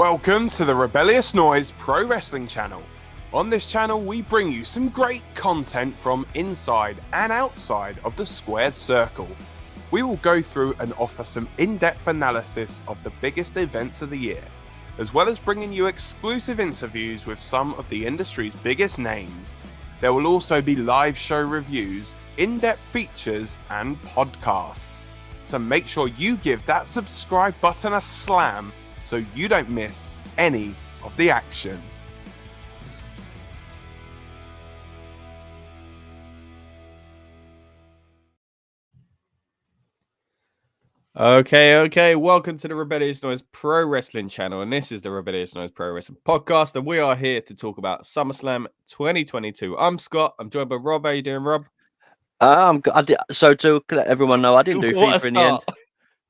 Welcome to the Rebellious Noise Pro Wrestling channel. On this channel, we bring you some great content from inside and outside of the squared circle. We will go through and offer some in-depth analysis of the biggest events of the year, as well as bringing you exclusive interviews with some of the industry's biggest names. There will also be live show reviews, in-depth features, and podcasts. So make sure you give that subscribe button a slam so you don't miss any of the action. Okay. Welcome to the Rebellious Noise Pro Wrestling channel, and this is the Rebellious Noise Pro Wrestling podcast, and we are here to talk about SummerSlam 2022. I'm Scott. I'm joined by Rob. How you doing, Rob? So to let everyone know, I didn't do FIFA in the end.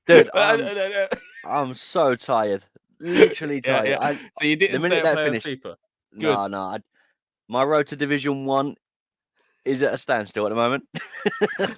Dude, I'm so tired. Literally tired. Yeah. So you didn't say that finished. FIFA? Good. No. My road to Division 1 is at a standstill at the moment.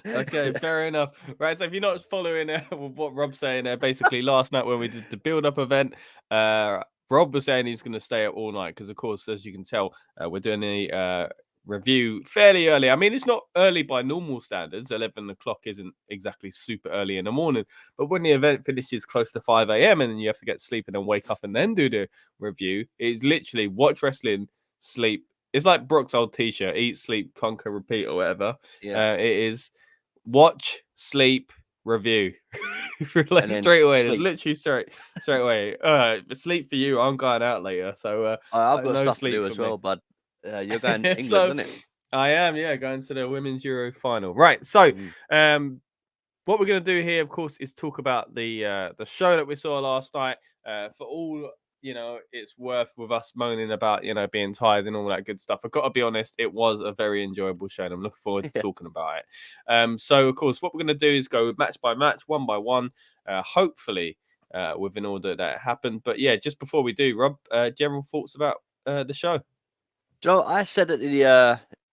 Okay, fair enough. Right, so if you're not following what Rob's saying, basically last night when we did the build-up event, Rob was saying he's going to stay up all night because, of course, as you can tell, we're doing a review fairly early. I mean, it's not early by normal standards. 11 o'clock isn't exactly super early in the morning, but when the event finishes close to 5 a.m. and then you have to get sleep and then wake up and then do the review, it's literally watch wrestling, sleep. It's like Brooks' old t-shirt, eat, sleep, conquer, repeat, or whatever. Yeah. It is watch, sleep, review. Like straight away. It's literally straight away. Sleep for you. I'm going out later. So I've got stuff to do as well, but you're going to England, so, isn't it? I am, going to the Women's Euro final. Right. So what we're going to do here, of course, is talk about the show that we saw last night. For all it's worth with us moaning about being tired and all that good stuff. I've got to be honest, it was a very enjoyable show, and I'm looking forward to talking about it. So of course, what we're going to do is go match by match, one by one, hopefully with an order that happened. But yeah, just before we do, Rob, general thoughts about the show. Joe, I said that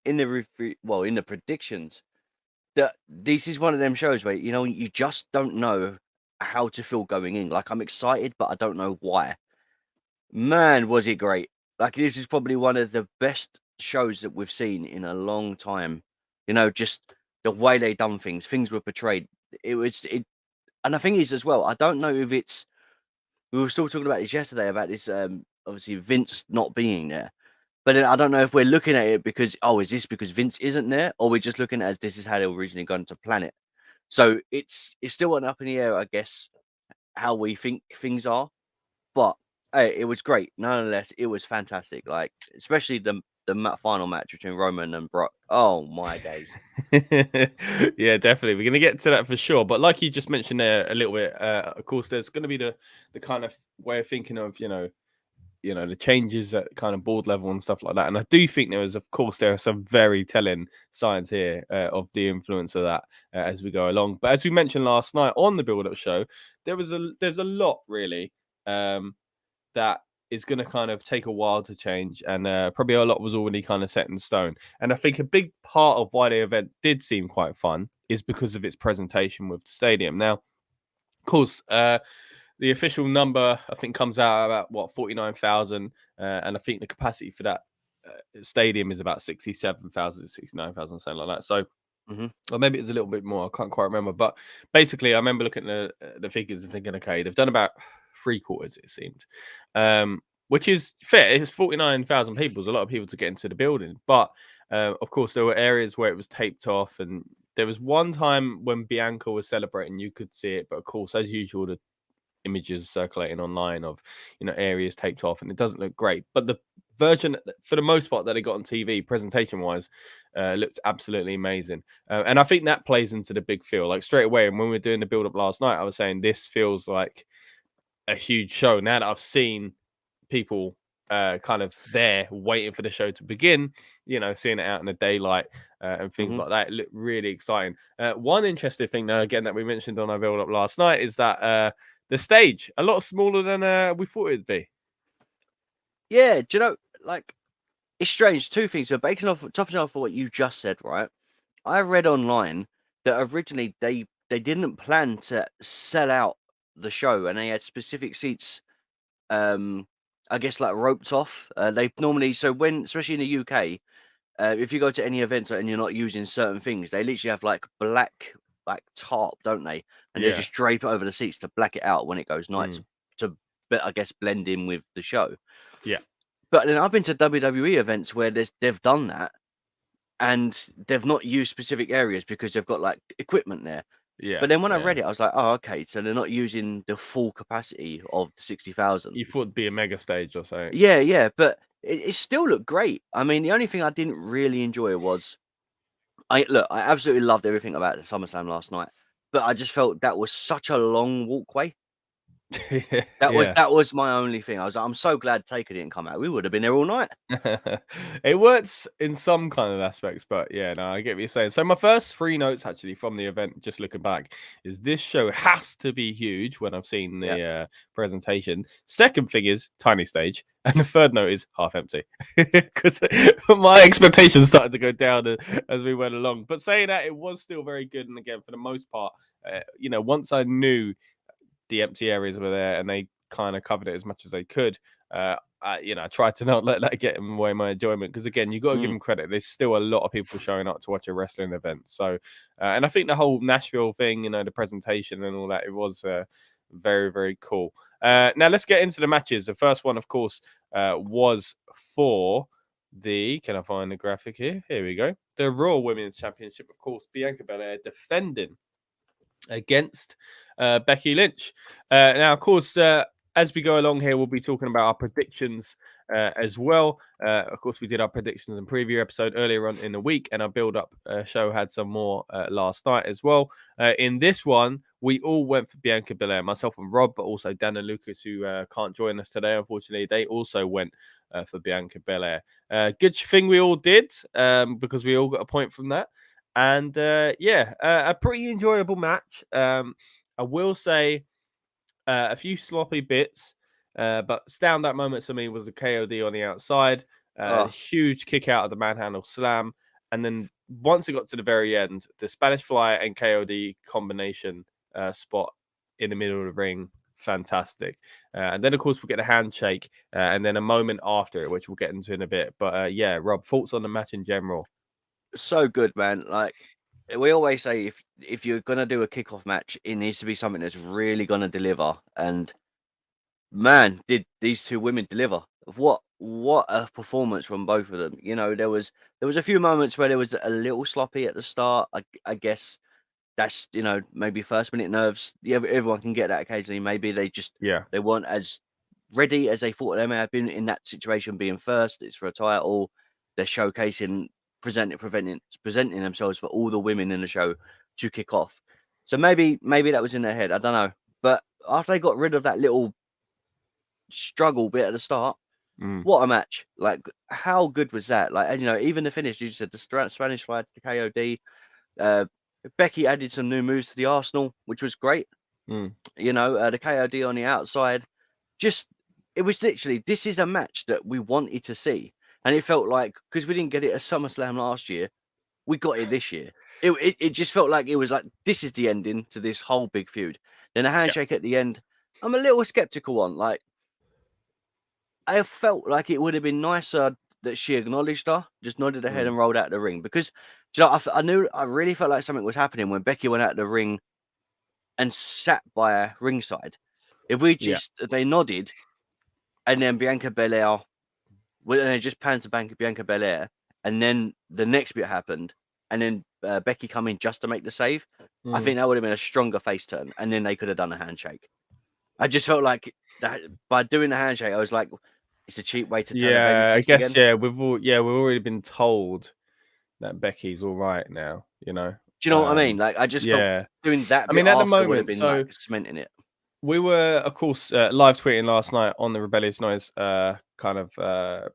in the predictions that this is one of them shows where you just don't know how to feel going in. Like, I'm excited, but I don't know why. Man, was it great. Like, this is probably one of the best shows that we've seen in a long time. Just the way they done things were portrayed. And the thing is as well, I don't know if we were still talking about this yesterday, about this, obviously Vince not being there. But then I don't know if we're looking at it because, is this because Vince isn't there? Or we're just looking at it as this is how they were originally going to plan it. So it's still an up in the air, I guess, how we think things are. But hey, it was great. Nonetheless, it was fantastic. Like, especially the final match between Roman and Brock. Oh my days. Yeah, definitely. We're going to get to that for sure. But like you just mentioned there a little bit, of course, there's going to be the kind of way of thinking of, the changes at kind of board level and stuff like that. And I do think there are some very telling signs here of the influence of that as we go along. But as we mentioned last night on the build-up show, there's a lot really that is going to kind of take a while to change, and probably a lot was already kind of set in stone. And I think a big part of why the event did seem quite fun is because of its presentation with the stadium. Now, of course, the official number, I think, comes out about 49,000, and I think the capacity for that stadium is about 67,000, 69,000, something like that. So, or maybe it's a little bit more. I can't quite remember, but basically, I remember looking at the figures and thinking, okay, they've done about 3/4, it seemed, which is fair. It's 49,000 people. There's a lot of people to get into the building, but of course, there were areas where it was taped off, and there was one time when Bianca was celebrating, you could see it, but of course, as usual, the images circulating online of areas taped off, and it doesn't look great. But the version, for the most part, that they got on TV, presentation wise, looked absolutely amazing. And I think that plays into the big feel. Like, straight away, and when we were doing the build up last night, I was saying this feels like a huge show. Now that I've seen people kind of there waiting for the show to begin, seeing it out in the daylight and things like that, it looked really exciting. One interesting thing, though, again, that we mentioned on our build up last night is that the stage a lot smaller than we thought it'd be. Yeah, do you know, like, it's strange. Two things. So, topping off of what you just said, right? I read online that originally they didn't plan to sell out the show, and they had specific seats I guess like roped off. They normally, so when, especially in the UK, if you go to any events and you're not using certain things, they literally have like black like tarp, don't they? And they Yeah. just drape it over the seats to black it out when it goes night to I guess blend in with the show. Yeah. But then I've been to WWE events where they've done that and they've not used specific areas because they've got like equipment there. Yeah. But then when I read it, I was like, oh, okay, so they're not using the full capacity of the 60,000. You thought it'd be a mega stage or something. Yeah, but it still looked great. I mean, the only thing I didn't really enjoy was I absolutely loved everything about the SummerSlam last night, but I just felt that was such a long walkway. That was my only thing. I was like, I'm so glad Taker didn't come out. We would have been there all night. It works in some kind of aspects, but yeah, no, I get what you're saying. So my first 3 notes actually from the event, just looking back, is this show has to be huge when I've seen the presentation. Second thing is tiny stage. And the third note is half empty, because my expectations started to go down as we went along. But saying that, it was still very good. And again, for the most part, once I knew the empty areas were there and they kind of covered it as much as they could, I tried to not let that get in away my enjoyment, because again, you got to give them credit. There's still a lot of people showing up to watch a wrestling event. So, and I think the whole Nashville thing, the presentation and all that, it was very, very cool. Now let's get into the matches. The first one, of course, was for can I find the graphic here? Here we go. The Raw Women's Championship, of course, Bianca Belair defending against Becky Lynch. Now, of course, as we go along here, we'll be talking about our predictions as well. Of course, we did our predictions and preview episode earlier on in the week, and our build-up show had some more last night as well. In this one, we all went for Bianca Belair, myself and Rob, but also Dan and Lucas, who can't join us today, unfortunately. They also went for Bianca Belair. Good thing we all did, because we all got a point from that. And a pretty enjoyable match. I will say a few sloppy bits, but standout moments for me was the KOD on the outside, huge kick out of the manhandle slam, and then once it got to the very end, the Spanish Fly and KOD combination spot in the middle of the ring, fantastic. And then, of course, we'll get a handshake, and then a moment after it, which we'll get into in a bit. But Rob, thoughts on the match in general? So good, man. Like we always say, if you're gonna do a kickoff match, it needs to be something that's really gonna deliver. And man, did these two women deliver? What a performance from both of them. There was a few moments where there was a little sloppy at the start. I guess that's maybe first minute nerves. Yeah, everyone can get that occasionally. Maybe they just they weren't as ready as they thought they may have been in that situation. Being first, it's for a title. They're showcasing. Presenting themselves for all the women in the show to kick off. So maybe that was in their head. I don't know. But after they got rid of that little struggle bit at the start, what a match. Like, how good was that? Like, and even the finish, you said the Spanish Fly to the KOD. Becky added some new moves to the Arsenal, which was great. The KOD on the outside. It was literally, this is a match that we wanted to see. And it felt like, because we didn't get it at SummerSlam last year, we got it this year. It just felt like it was like, this is the ending to this whole big feud. Then a handshake at the end, I'm a little skeptical on. Like, I felt like it would have been nicer that she acknowledged her, just nodded her head and rolled out of the ring. Because I really felt like something was happening when Becky went out of the ring and sat by her ringside. If they nodded, and then Bianca Belair, and they just panned to Bianca Belair, and then the next bit happened, and then Becky come in just to make the save. I think that would have been a stronger face turn, and then they could have done a handshake. I just felt like that by doing the handshake, I was like, it's a cheap way to turn. I guess again. We've already been told that Becky's all right now. Do you know what I mean? Like, I just felt doing that. I mean, at the moment, would have been like cementing it. We were, of course, live tweeting last night on the Rebellious Noise Pro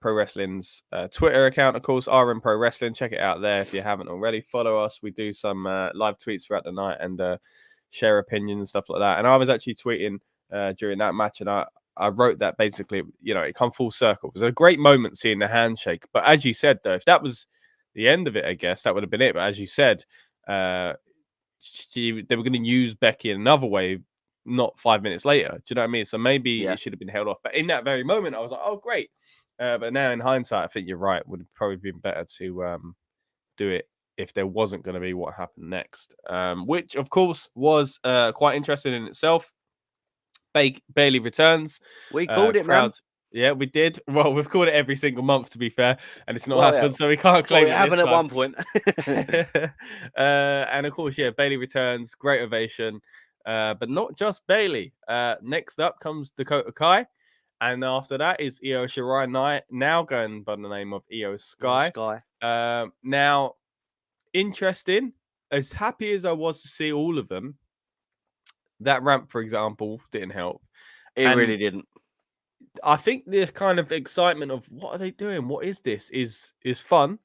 Wrestling's Twitter account, of course, RM Pro Wrestling. Check it out there if you haven't already. Follow us. We do some live tweets throughout the night and share opinions and stuff like that. And I was actually tweeting during that match, and I wrote that basically, it come full circle. It was a great moment seeing the handshake. But as you said, though, if that was the end of it, I guess that would have been it. But as you said, they were going to use Becky in another way not 5 minutes later. Do you know what I mean? So maybe Yeah. it should have been held off. But in that very moment, I was like, oh, great. But now in hindsight, I think you're right. Would have probably been better to do it if there wasn't going to be what happened next, which of course was quite interesting in itself. Bayley returns. We called it, man. Yeah, we did. Well, we've called it every single month, to be fair, and it's not Well, happened, yeah. so we can't claim Well, it happened at one point. And of course, yeah, Bayley returns. Great ovation. But not just Bayley. Next up comes Dakota Kai. And after that is Io Shirai, now going by the name of Io Sky. Now, interesting. As happy as I was to see all of them, that ramp, for example, didn't help. It really didn't. I think the kind of excitement of what are they doing? What is this? Is fun,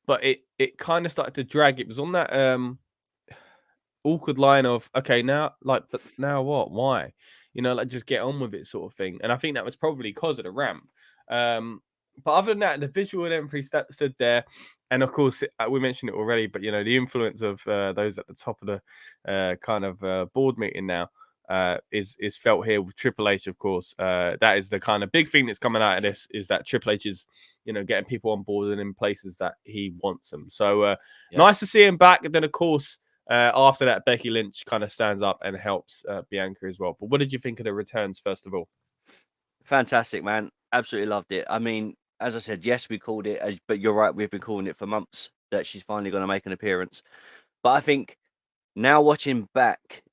but it kind of started to drag. It was on that awkward line of okay, now but now what? Why? Just get on with it, sort of thing. And I think that was probably because of the ramp. But other than that, the visual entry stood there, and of course we mentioned it already. But the influence of those at the top of the kind of board meeting now. Is felt here with Triple H, of course. That is the kind of big thing that's coming out of this is that Triple H is, getting people on board and in places that he wants them. So nice to see him back. And then, of course, after that, Becky Lynch kind of stands up and helps Bianca as well. But what did you think of the returns, first of all? Fantastic, man. Absolutely loved it. I mean, as I said, yes, we called it, but you're right. We've been calling it for months that she's finally going to make an appearance. But I think now watching back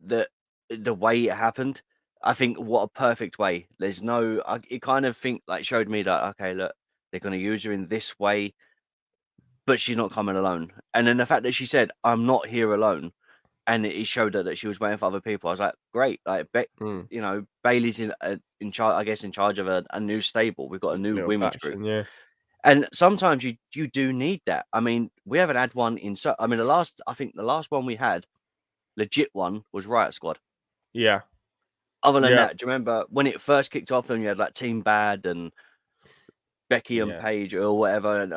the way it happened, I think what a perfect way. There's it kind of showed me that, okay, look, they're going to use her in this way, but she's not coming alone. And then the fact that she said, I'm not here alone. And it showed her that she was waiting for other people. I was like, great. Like, Bayley's in charge, I guess, in charge of a new stable. We've got a new women's group. Yeah. And sometimes you do need that. I mean, we haven't had one the last one we had, legit one, was Riot Squad. Yeah. Other than that, do you remember when it first kicked off and you had like Team Bad and Becky and Paige or whatever, and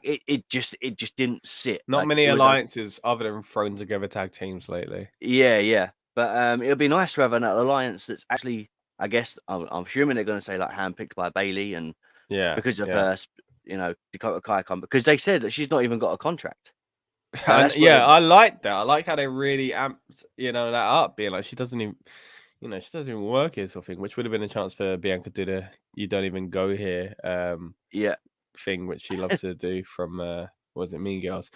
it just didn't sit. Not many alliances other than thrown together tag teams lately. Yeah. But it'll be nice to have an alliance that's actually, I guess, I'm assuming they're going to say like handpicked by Bayley and because of her, Dakota Kai because they said that she's not even got a contract. And, I like that. I like how they really amped, that up, being like she doesn't even work here, sort of thing, which would have been a chance for Bianca to do the "you don't even go here" thing, which she loves to do from was it Mean Girls,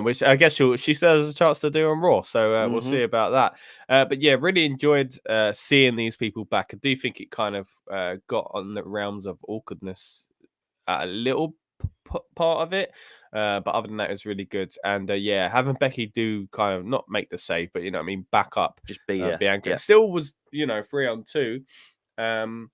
which I guess she still has a chance to do on Raw. So we'll see about that. But yeah, really enjoyed seeing these people back. I do think it kind of got on the realms of awkwardness a little part of it. But other than that, it was really good. And having Becky do kind of not make the save, but back up, just be Bianca. It still was 3-on-2. And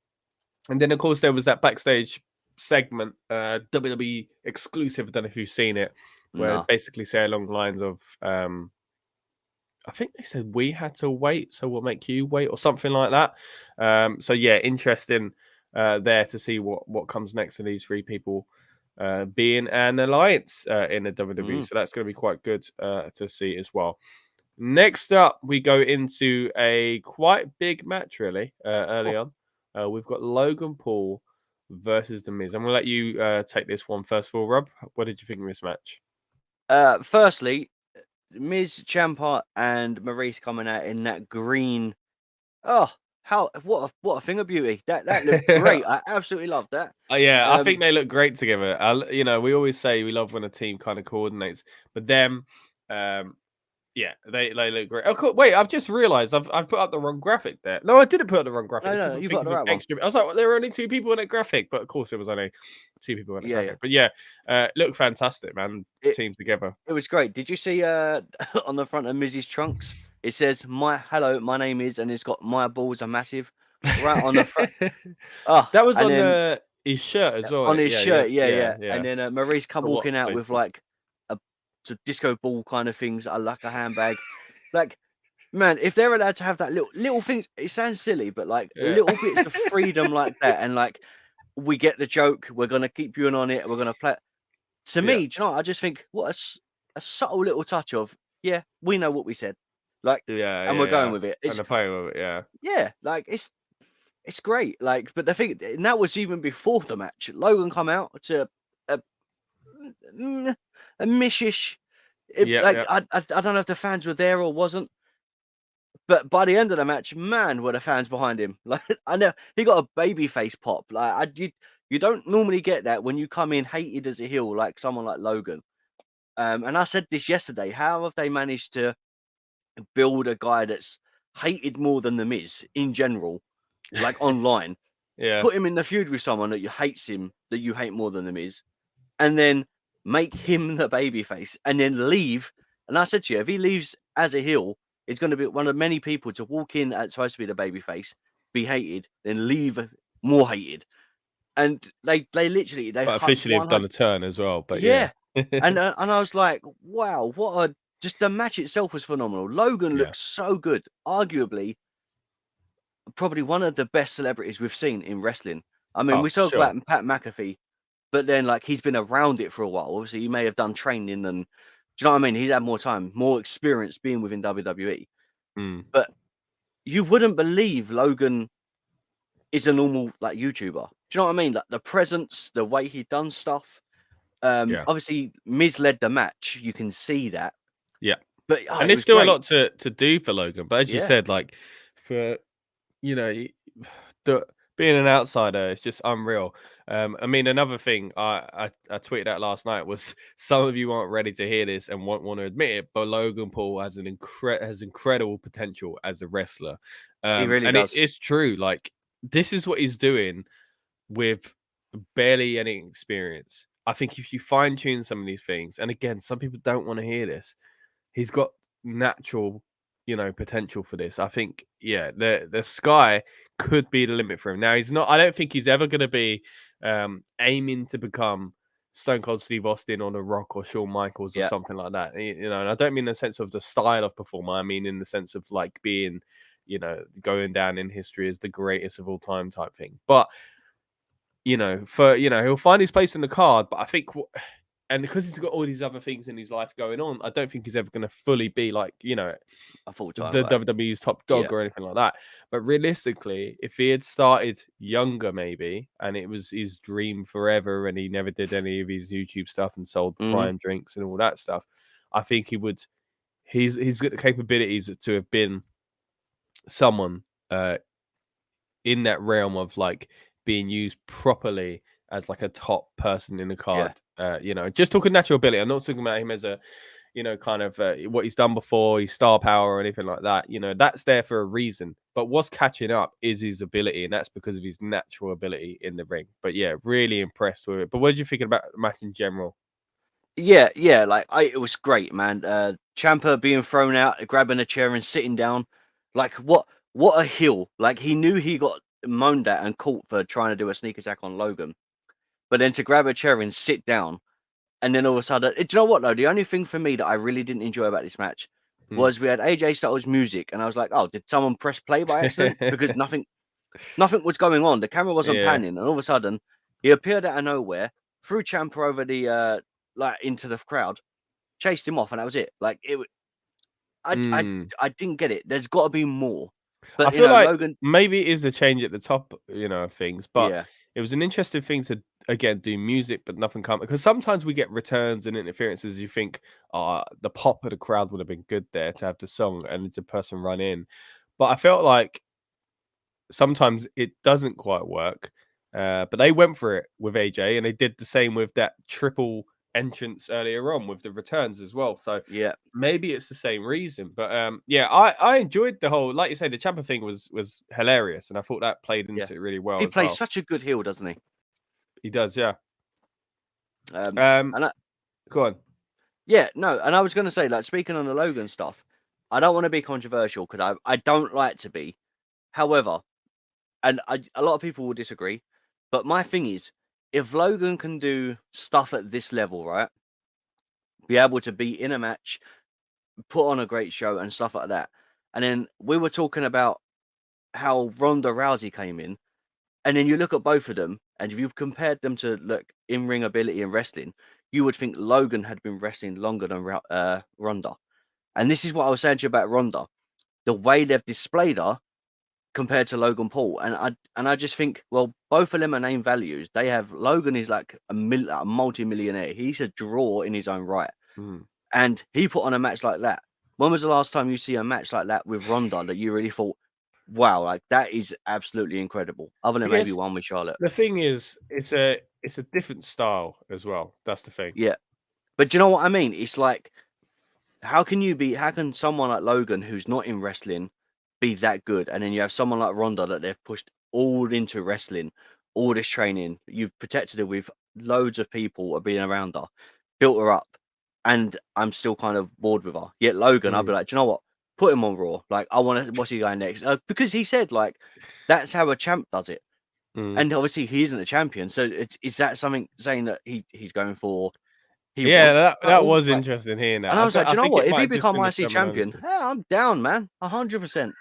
then of course there was that backstage segment, WWE exclusive. I don't know if you've seen it, where basically say along the lines of, I think they said we had to wait, so we'll make you wait, or something like that. So yeah, interesting there to see what comes next to these three people. Being an alliance in the WWE. So that's going to be quite good to see as well. Next up, we go into a quite big match, really, early on. We've got Logan Paul versus The Miz. I'm going to let you take this one first of all, Rob. What did you think of this match? Firstly, Miz, Ciampa, and Maurice coming out in that green. Oh, what a thing of beauty. That looked great. I absolutely loved that. I think they look great together. We always say we love when a team kind of coordinates, but them, they look great. Oh, cool. Wait, I've just realized I've put up the wrong graphic there. No, I didn't put up the wrong graphic. No, you got the right extra. I was like, there were only 2 people in that graphic, but of course there was only 2 people in that graphic. But look fantastic, man. Team together. It was great. Did you see on the front of Miz's trunks? It says, hello, my name is, and it's got my balls are massive right on the front. That was on his shirt as well. On his shirt, yeah. And then Maurice come walking out with like a disco ball kind of things, like a handbag. Like, man, if they're allowed to have that little things, it sounds silly, but like little bits of freedom like that, and like we get the joke, we're gonna keep you in on it, we're gonna play. To me, do you know what? I just think what a subtle little touch of we know what we said. Like, Yeah, and we're going with it. And the play with it, yeah, like it's great. Like, but the thing, and that was even before the match. Logan come out to a mishish. Yeah. I don't know if the fans were there or wasn't, but by the end of the match, man, were the fans behind him. Like, I know he got a babyface pop. Like, you don't normally get that when you come in hated as a heel, like someone like Logan. And I said this yesterday. How have they managed to build a guy that's hated more than the Miz in general, like online? Yeah. Put him in the feud with someone that you hates him, that you hate more than the Miz, and then make him the babyface, and then leave. And I said to you, if he leaves as a heel, it's going to be one of many people to walk in as supposed to be the babyface, be hated, then leave more hated. And they literally But officially have done a turn as well. But yeah. and I was like, wow, just the match itself was phenomenal. Logan looks so good, arguably probably one of the best celebrities we've seen in wrestling. I mean, we saw Pat McAfee, but then like he's been around it for a while. Obviously, he may have done training, and do you know what I mean? He's had more time, more experience being within WWE. But you wouldn't believe Logan is a normal like YouTuber. Do you know what I mean? Like the presence, the way he done stuff. Obviously, Miz led the match. You can see that. Yeah, but and there's still a lot to do for Logan. But as you said, like for being an outsider, it's just unreal. I mean, another thing I tweeted out last night was some of you aren't ready to hear this and won't want to admit it, but Logan Paul has incredible potential as a wrestler. He really does. It's true. Like this is what he's doing with barely any experience. I think if you fine tune some of these things, and again, some people don't want to hear this, he's got natural, potential for this. I think, the sky could be the limit for him. Now, he's not. I don't think he's ever going to be aiming to become Stone Cold Steve Austin or The Rock or Shawn Michaels or something like that. And I don't mean in the sense of the style of performer. I mean in the sense of like being, going down in history as the greatest of all time type thing. But he'll find his place in the card. But I think. And because he's got all these other things in his life going on, I don't think he's ever going to fully be like, a full-time the WWE's top dog or anything like that. But realistically, if he had started younger, maybe, and it was his dream forever, and he never did any of his YouTube stuff and sold Prime drinks and all that stuff, I think he would. He's got the capabilities to have been someone in that realm of like being used properly as like a top person in the card. Just talking natural ability. I'm not talking about him as a, kind of what he's done before, his star power or anything like that. That's there for a reason. But what's catching up is his ability, and that's because of his natural ability in the ring. But yeah, really impressed with it. But what did you think about the match in general? Yeah, like it was great, man. Ciampa being thrown out, grabbing a chair and sitting down. Like what a heel. Like he knew he got moaned at and caught for trying to do a sneak attack on Logan. But then to grab a chair and sit down, and then all of a sudden, do you know what though? The only thing for me that I really didn't enjoy about this match was we had AJ Styles music, and I was like, oh, did someone press play by accident? Because nothing was going on. The camera wasn't panning, and all of a sudden, he appeared out of nowhere, threw Ciampa over the into the crowd, chased him off, and that was it. Like I didn't get it. There's got to be more. But I feel like Logan, maybe it is a change at the top, of things, but it was an interesting thing to again do music, but nothing come because sometimes we get returns and interferences. You think, the pop of the crowd would have been good there to have the song and the person run in, but I felt like sometimes it doesn't quite work. But they went for it with AJ, and they did the same with that triple entrance earlier on with the returns as well. So maybe it's the same reason. But I enjoyed the whole, like you say, the Ciampa thing was hilarious, and I thought that played into it really well. He plays such a good heel, doesn't he? He does, yeah. Go on. Yeah, no, and I was going to say, like, speaking on the Logan stuff, I don't want to be controversial because I don't like to be. However, and a lot of people will disagree, but my thing is, if Logan can do stuff at this level, right, be able to be in a match, put on a great show and stuff like that, and then we were talking about how Ronda Rousey came in, and then you look at both of them, and if you've compared them to look in-ring ability and wrestling, you would think Logan had been wrestling longer than Ronda. And this is what I was saying to you about Ronda. the way they've displayed her compared to Logan Paul. And I just think, well, both of them are name values. They have Logan is like a multi-millionaire. He's a draw in his own right. And he put on a match like that. When was the last time you see a match like that with Ronda that you really thought, wow, like that is absolutely incredible? Other than maybe one with Charlotte. The thing is, it's a different style as well. That's the thing. Yeah. But do you know what I mean? It's like, how can someone like Logan, who's not in wrestling, be that good? And then you have someone like Ronda that they've pushed all into wrestling, all this training. You've protected her with loads of people being around her, built her up, and I'm still kind of bored with her. Yet Logan, I'll be like, do you know what? Put him on Raw. Like, I want to. What's he going next? Because he said like that's how a champ does it. And obviously he isn't a champion. So is that something saying that he's going for? That was interesting hearing that. And I was like, do you know what? If he become IC champion, I'm down, man. 100%.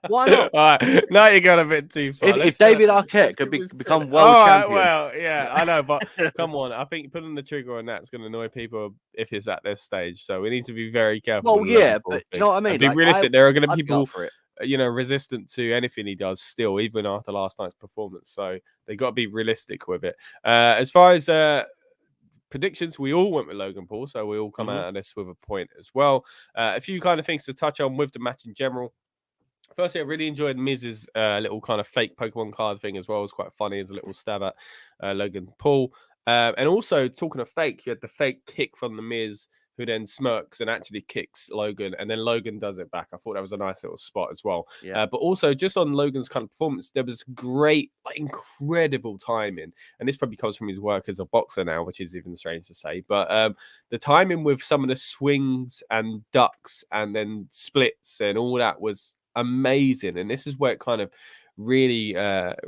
Why not? All right. Now you're going a bit too far. If David Arquette could become world champion. Well, yeah, I know, but come on. I think putting the trigger on that's going to annoy people if it's at this stage. So we need to be very careful. Well, yeah, but do you know what I mean? Be realistic. There are going to be people, for it. Resistant to anything he does still, even after last night's performance. So they got to be realistic with it. As far as predictions, we all went with Logan Paul, so we all come out of this with a point as well. A few kind of things to touch on with the match in general. Firstly, I really enjoyed Miz's little kind of fake Pokemon card thing as well. It was quite funny as a little stab at Logan Paul. And also, talking of fake, you had the fake kick from the Miz, who then smirks and actually kicks Logan, and then Logan does it back. I thought that was a nice little spot as well. Yeah. But also, just on Logan's kind of performance, there was great, incredible timing. And this probably comes from his work as a boxer now, which is even strange to say. But the timing with some of the swings and ducks and then splits and all that was amazing. And this is where it kind of really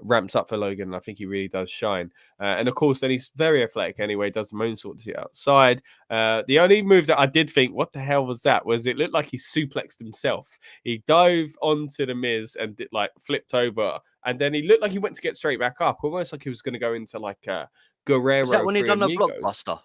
ramps up for Logan, and I think he really does shine. And of course, then he's very athletic anyway, does the moonsault to the outside. The only move that I did think, what the hell was that? Was it looked like he suplexed himself. He dove onto the Miz and flipped over, and then he looked like he went to get straight back up, almost like he was going to go into like a Guerrero. Is that when he done the Amigos. Blockbuster?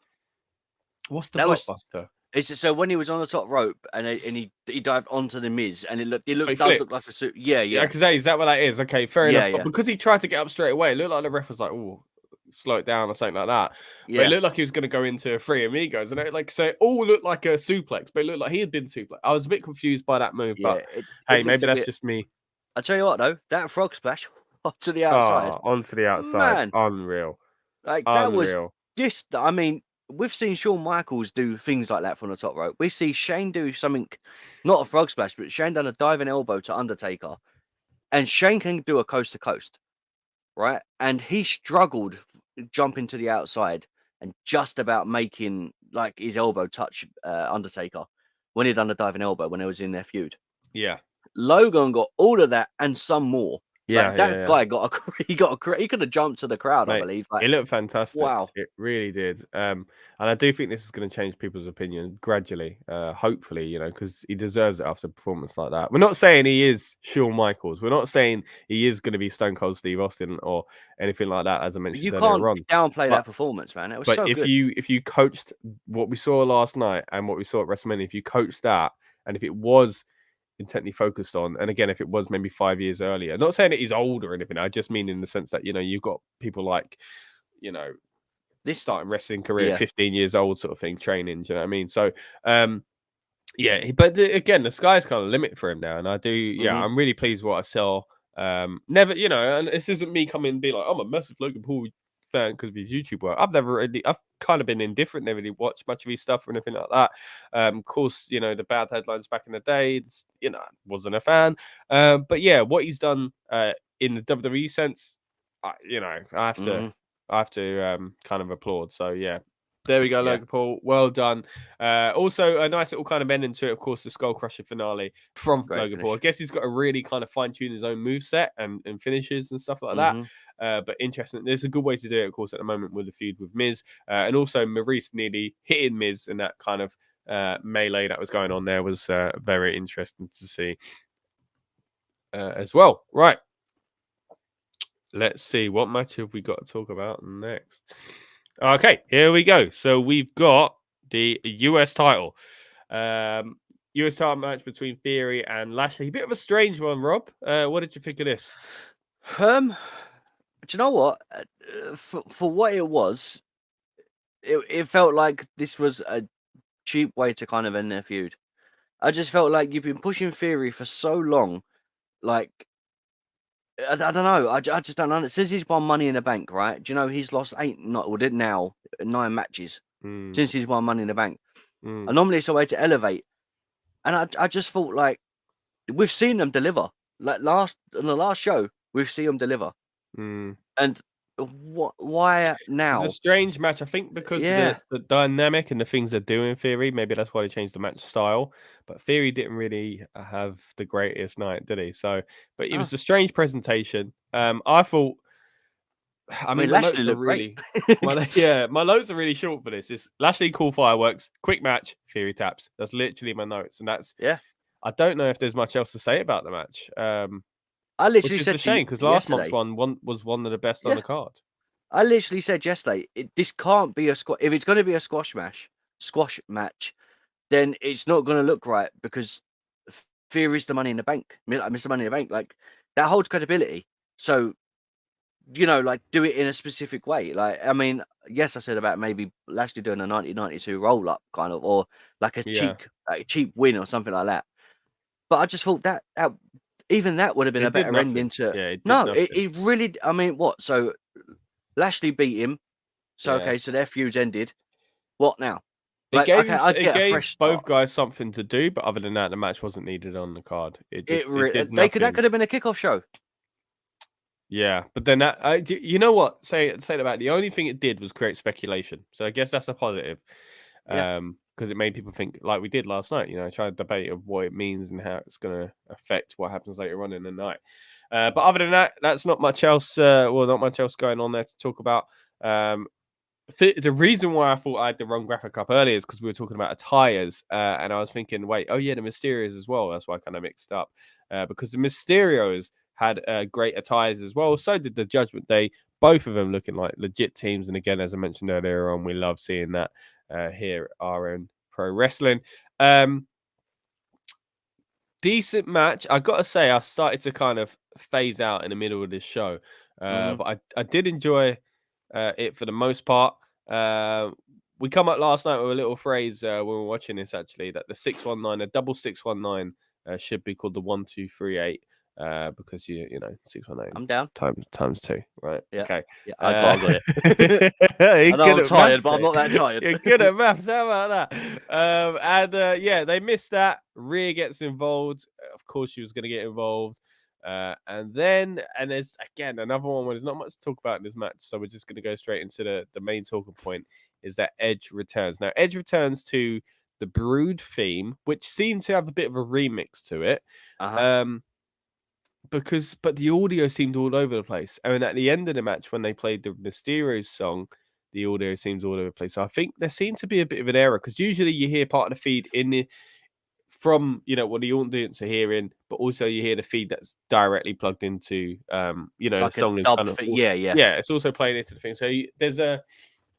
What's the Blockbuster? So when he was on the top rope and he dived onto the Miz, and it does look like a suit. Yeah. Is that what that is? Okay, fair enough. Yeah. But because he tried to get up straight away, it looked like the ref was like, "Oh, slow it down" or something like that. Yeah. But it looked like he was going to go into Three Amigos, and it all looked like a suplex, but it looked like he had been suplex. I was a bit confused by that move, but hey, maybe that's just me. I tell you what, though, that frog splash to the outside, onto the outside, man. Unreal. That was just. I mean, we've seen Shawn Michaels do things like that from the top rope. We see Shane do something, not a frog splash, but Shane done a diving elbow to Undertaker. And Shane can do a coast to coast, right? And he struggled jumping to the outside and just about making his elbow touch Undertaker when he done the diving elbow when it was in their feud. Yeah. Logan got all of that and some more. Yeah, guy he could have jumped to the crowd. Mate, I believe it looked fantastic. Wow, it really did. And I do think this is going to change people's opinion gradually. Hopefully, because he deserves it after a performance like that. We're not saying he is Shawn Michaels. We're not saying he is going to be Stone Cold Steve Austin or anything like that. As I mentioned, you can't downplay that performance, man. It was so good. If you coached what we saw last night and what we saw at WrestleMania, if you coached that, and if it was intently focused on, and again, if it was maybe 5 years earlier, not saying that he's old or anything, I just mean in the sense that you've got people like this starting wrestling career 15 years old sort of thing, training, do you know what I mean? So but again, the sky's kind of limit for him now, and I do I'm really pleased with what I saw. Never, and this isn't me coming and be like, I'm a massive Logan Paul fan because of his YouTube work. I've kind of been indifferent, never really watched much of his stuff or anything like that. Of course, the bad headlines back in the day, wasn't a fan. But yeah, what he's done in the WWE sense, I have to kind of applaud. So yeah. There we go, Logan Paul. Well done. Also, a nice little kind of ending to it, of course, the Skull Crusher finale from Logan Paul. I guess he's got to really kind of fine-tune his own moveset and finishes and stuff like that. But interesting. There's a good way to do it, of course, at the moment with the feud with Miz. And also, Maurice nearly hitting Miz in that kind of melee that was going on there was very interesting to see as well. Right. Let's see. What match have we got to talk about next? Okay, here we go. So we've got the US title. US title match between Theory and Lashley. A bit of a strange one, Rob. What did you think of this? Do you know what? For what it was, it felt like this was a cheap way to kind of end their feud. I just felt like you've been pushing Theory for so long. Like, I don't know. I just don't know. Since he's won Money in the Bank, right? Do you know he's lost 9 matches since he's won Money in the Bank. And normally it's a way to elevate. And I just thought, like, we've seen them deliver. Like on the last show, we've seen them deliver. And why now? It's a strange match. I think because of the dynamic and the things they're doing, Theory. Maybe that's why they changed the match style. But Theory didn't really have the greatest night, did he? So, but it was a strange presentation. I thought. I mean, my notes are really, my notes are really short for this. It's Lashley call fireworks, quick match, Theory taps. That's literally my notes, and that's I don't know if there's much else to say about the match. I literally said a shame because last month's one was one of the best on the card. I literally said yesterday, this can't be a squash. If it's going to be a squash match, then it's not going to look right because Theory's the Money in the Bank, Mr. Money in the Bank. Like, that holds credibility. So, like, do it in a specific way. Like, I mean, yes, I said about maybe Lashley doing a 1992 roll up kind of, or like a cheap win or something like that. But I just thought that even that would have been a better ending to. It really. I mean, what? So Lashley beat him. So okay, so their feud's ended. What now? It gave both guys something to do, but other than that, the match wasn't needed on the card. That could have been a kickoff show. Yeah, but then that you know what? Say about the only thing it did was create speculation. So I guess that's a positive. Because it made people think, like we did last night, try to debate of what it means and how it's going to affect what happens later on in the night. But other than that, that's not much else. Not much else going on there to talk about. The reason why I thought I had the wrong graphic up earlier is because we were talking about attires, and I was thinking, wait, the Mysterios as well. That's why I kind of mixed up. Because the Mysterios had great attires as well. So did the Judgment Day. Both of them looking like legit teams. And again, as I mentioned earlier on, we love seeing that. Here at RN Pro Wrestling. Decent match. I got to say, I started to kind of phase out in the middle of this show. But I did enjoy it for the most part. We come up last night with a little phrase when we were watching this, actually, that the 619, a double 619 should be called the 1238. Because 619. I'm down. Times 2, right? Yeah. Okay. Yeah, I got it. I know I'm tired, but I'm not that tired. You're good at maths. How about that? They missed that. Rhea gets involved. Of course, she was going to get involved. And there's again another one where there's not much to talk about in this match, so we're just going to go straight into the main talking point. Is that Edge returns? Now, Edge returns to the Brood theme, which seemed to have a bit of a remix to it. But the audio seemed all over the place. And at the end of the match, when they played the Mysterio song, the audio seems all over the place. So I think there seemed to be a bit of an error because usually you hear part of the feed from what the audience are hearing, but also you hear the feed that's directly plugged into like the song is kind of it's also playing into the thing. So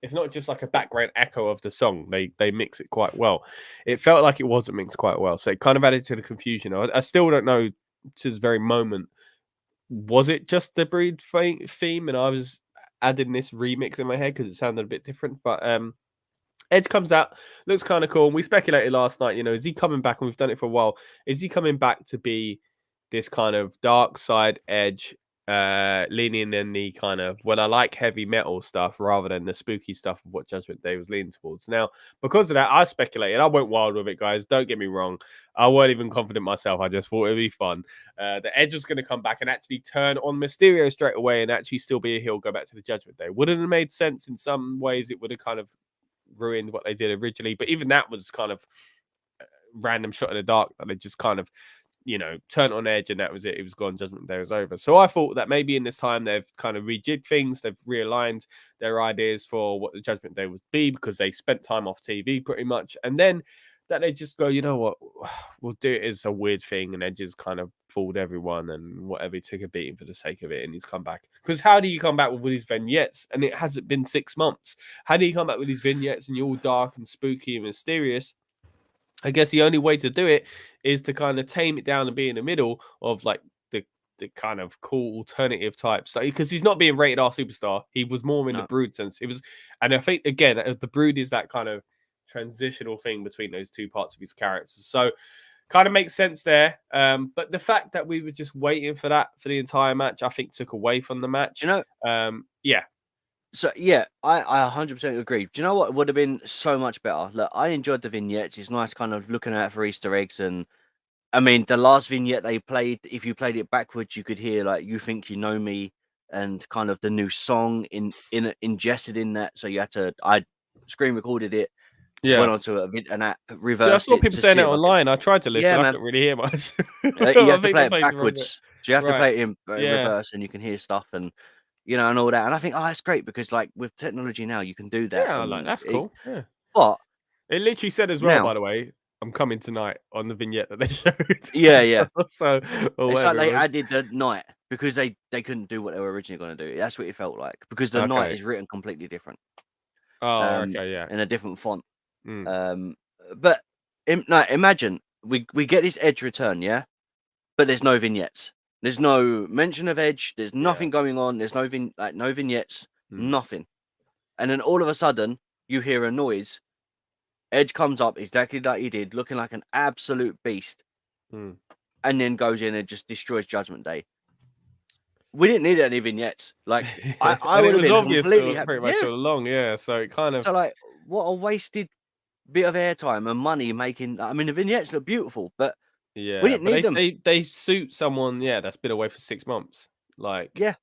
it's not just like a background echo of the song. They mix it quite well. It felt like it wasn't mixed quite well, so it kind of added to the confusion. I still don't know to this very moment, was it just the Brood theme and I was adding this remix in my head because it sounded a bit different. But Edge comes out, looks kind of cool, and we speculated last night, is he coming back? And we've done it for a while. Is he coming back to be this kind of dark side Edge, leaning in the kind of, I like heavy metal stuff rather than the spooky stuff of what Judgment Day was leaning towards? Now, because of that, I speculated. I went wild with it, guys. Don't get me wrong. I weren't even confident myself. I just thought it'd be fun. The Edge was going to come back and actually turn on Mysterio straight away and actually still be a heel, go back to the Judgment Day. Wouldn't have made sense in some ways. It would have kind of ruined what they did originally. But even that was kind of random shot in the dark that they just kind of, turned on Edge and that was it. It was gone. Judgment Day was over. So I thought that maybe in this time they've kind of rejigged things. They've realigned their ideas for what the Judgment Day would be because they spent time off TV pretty much. And then that they just go, you know what, we'll do it as a weird thing, and Edge has kind of fooled everyone and whatever, he took a beating for the sake of it, and he's come back. Because how do you come back with these vignettes? And it hasn't been 6 months. How do you come back with these vignettes and you're all dark and spooky and mysterious? I guess the only way to do it is to kind of tame it down and be in the middle of like the kind of cool alternative types. So because he's not being rated R superstar, he was more in the No. Brood sense. It was, and I think again the Brood is that kind of transitional thing between those two parts of his characters. So kind of makes sense there. But the fact that we were just waiting for that for the entire match, I think took away from the match. You know, Yeah. So yeah, I 100% agree. Do you know what would have been so much better? Look, I enjoyed the vignettes. It's nice kind of looking out for Easter eggs, and I mean the last vignette they played, if you played it backwards, you could hear like "You Think You Know Me" and kind of the new song ingested in that. So you had to, I screen recorded it, Yeah. went onto an app, So I reversed saw it people to saying see it if I could- online. I tried to listen. Yeah, I man. couldn't really hear much. You I have to think play I it played the wrong bit. backwards. So you have to Right. play it in Yeah. reverse, and you can hear stuff and and all that. And I think, oh, that's great because like with technology now, you can do that. Yeah, and like that's cool. Yeah. But It literally said as well, now, by the way, I'm coming tonight on the vignette that they showed. yeah. So, or It's whatever like they it was. added the night because they couldn't do what they were originally going to do. That's what it felt like because the night Okay. is written completely different. Oh, okay, yeah. In a different font. Mm. But no, imagine we get this Edge return, yeah, but there's no vignettes. There's no mention of Edge. There's nothing going on. There's no vignettes, nothing. And then all of a sudden, you hear a noise. Edge comes up exactly like he did, looking like an absolute beast, and then goes in and just destroys Judgment Day. We didn't need any vignettes. Like I would have been obvious completely happy. pretty much all along, yeah. So it kind of So like, what a wasted bit of airtime and money making. I mean, the vignettes look beautiful, but yeah, we didn't but need them. They suit someone, yeah, that's been away for 6 months. Like, Yeah,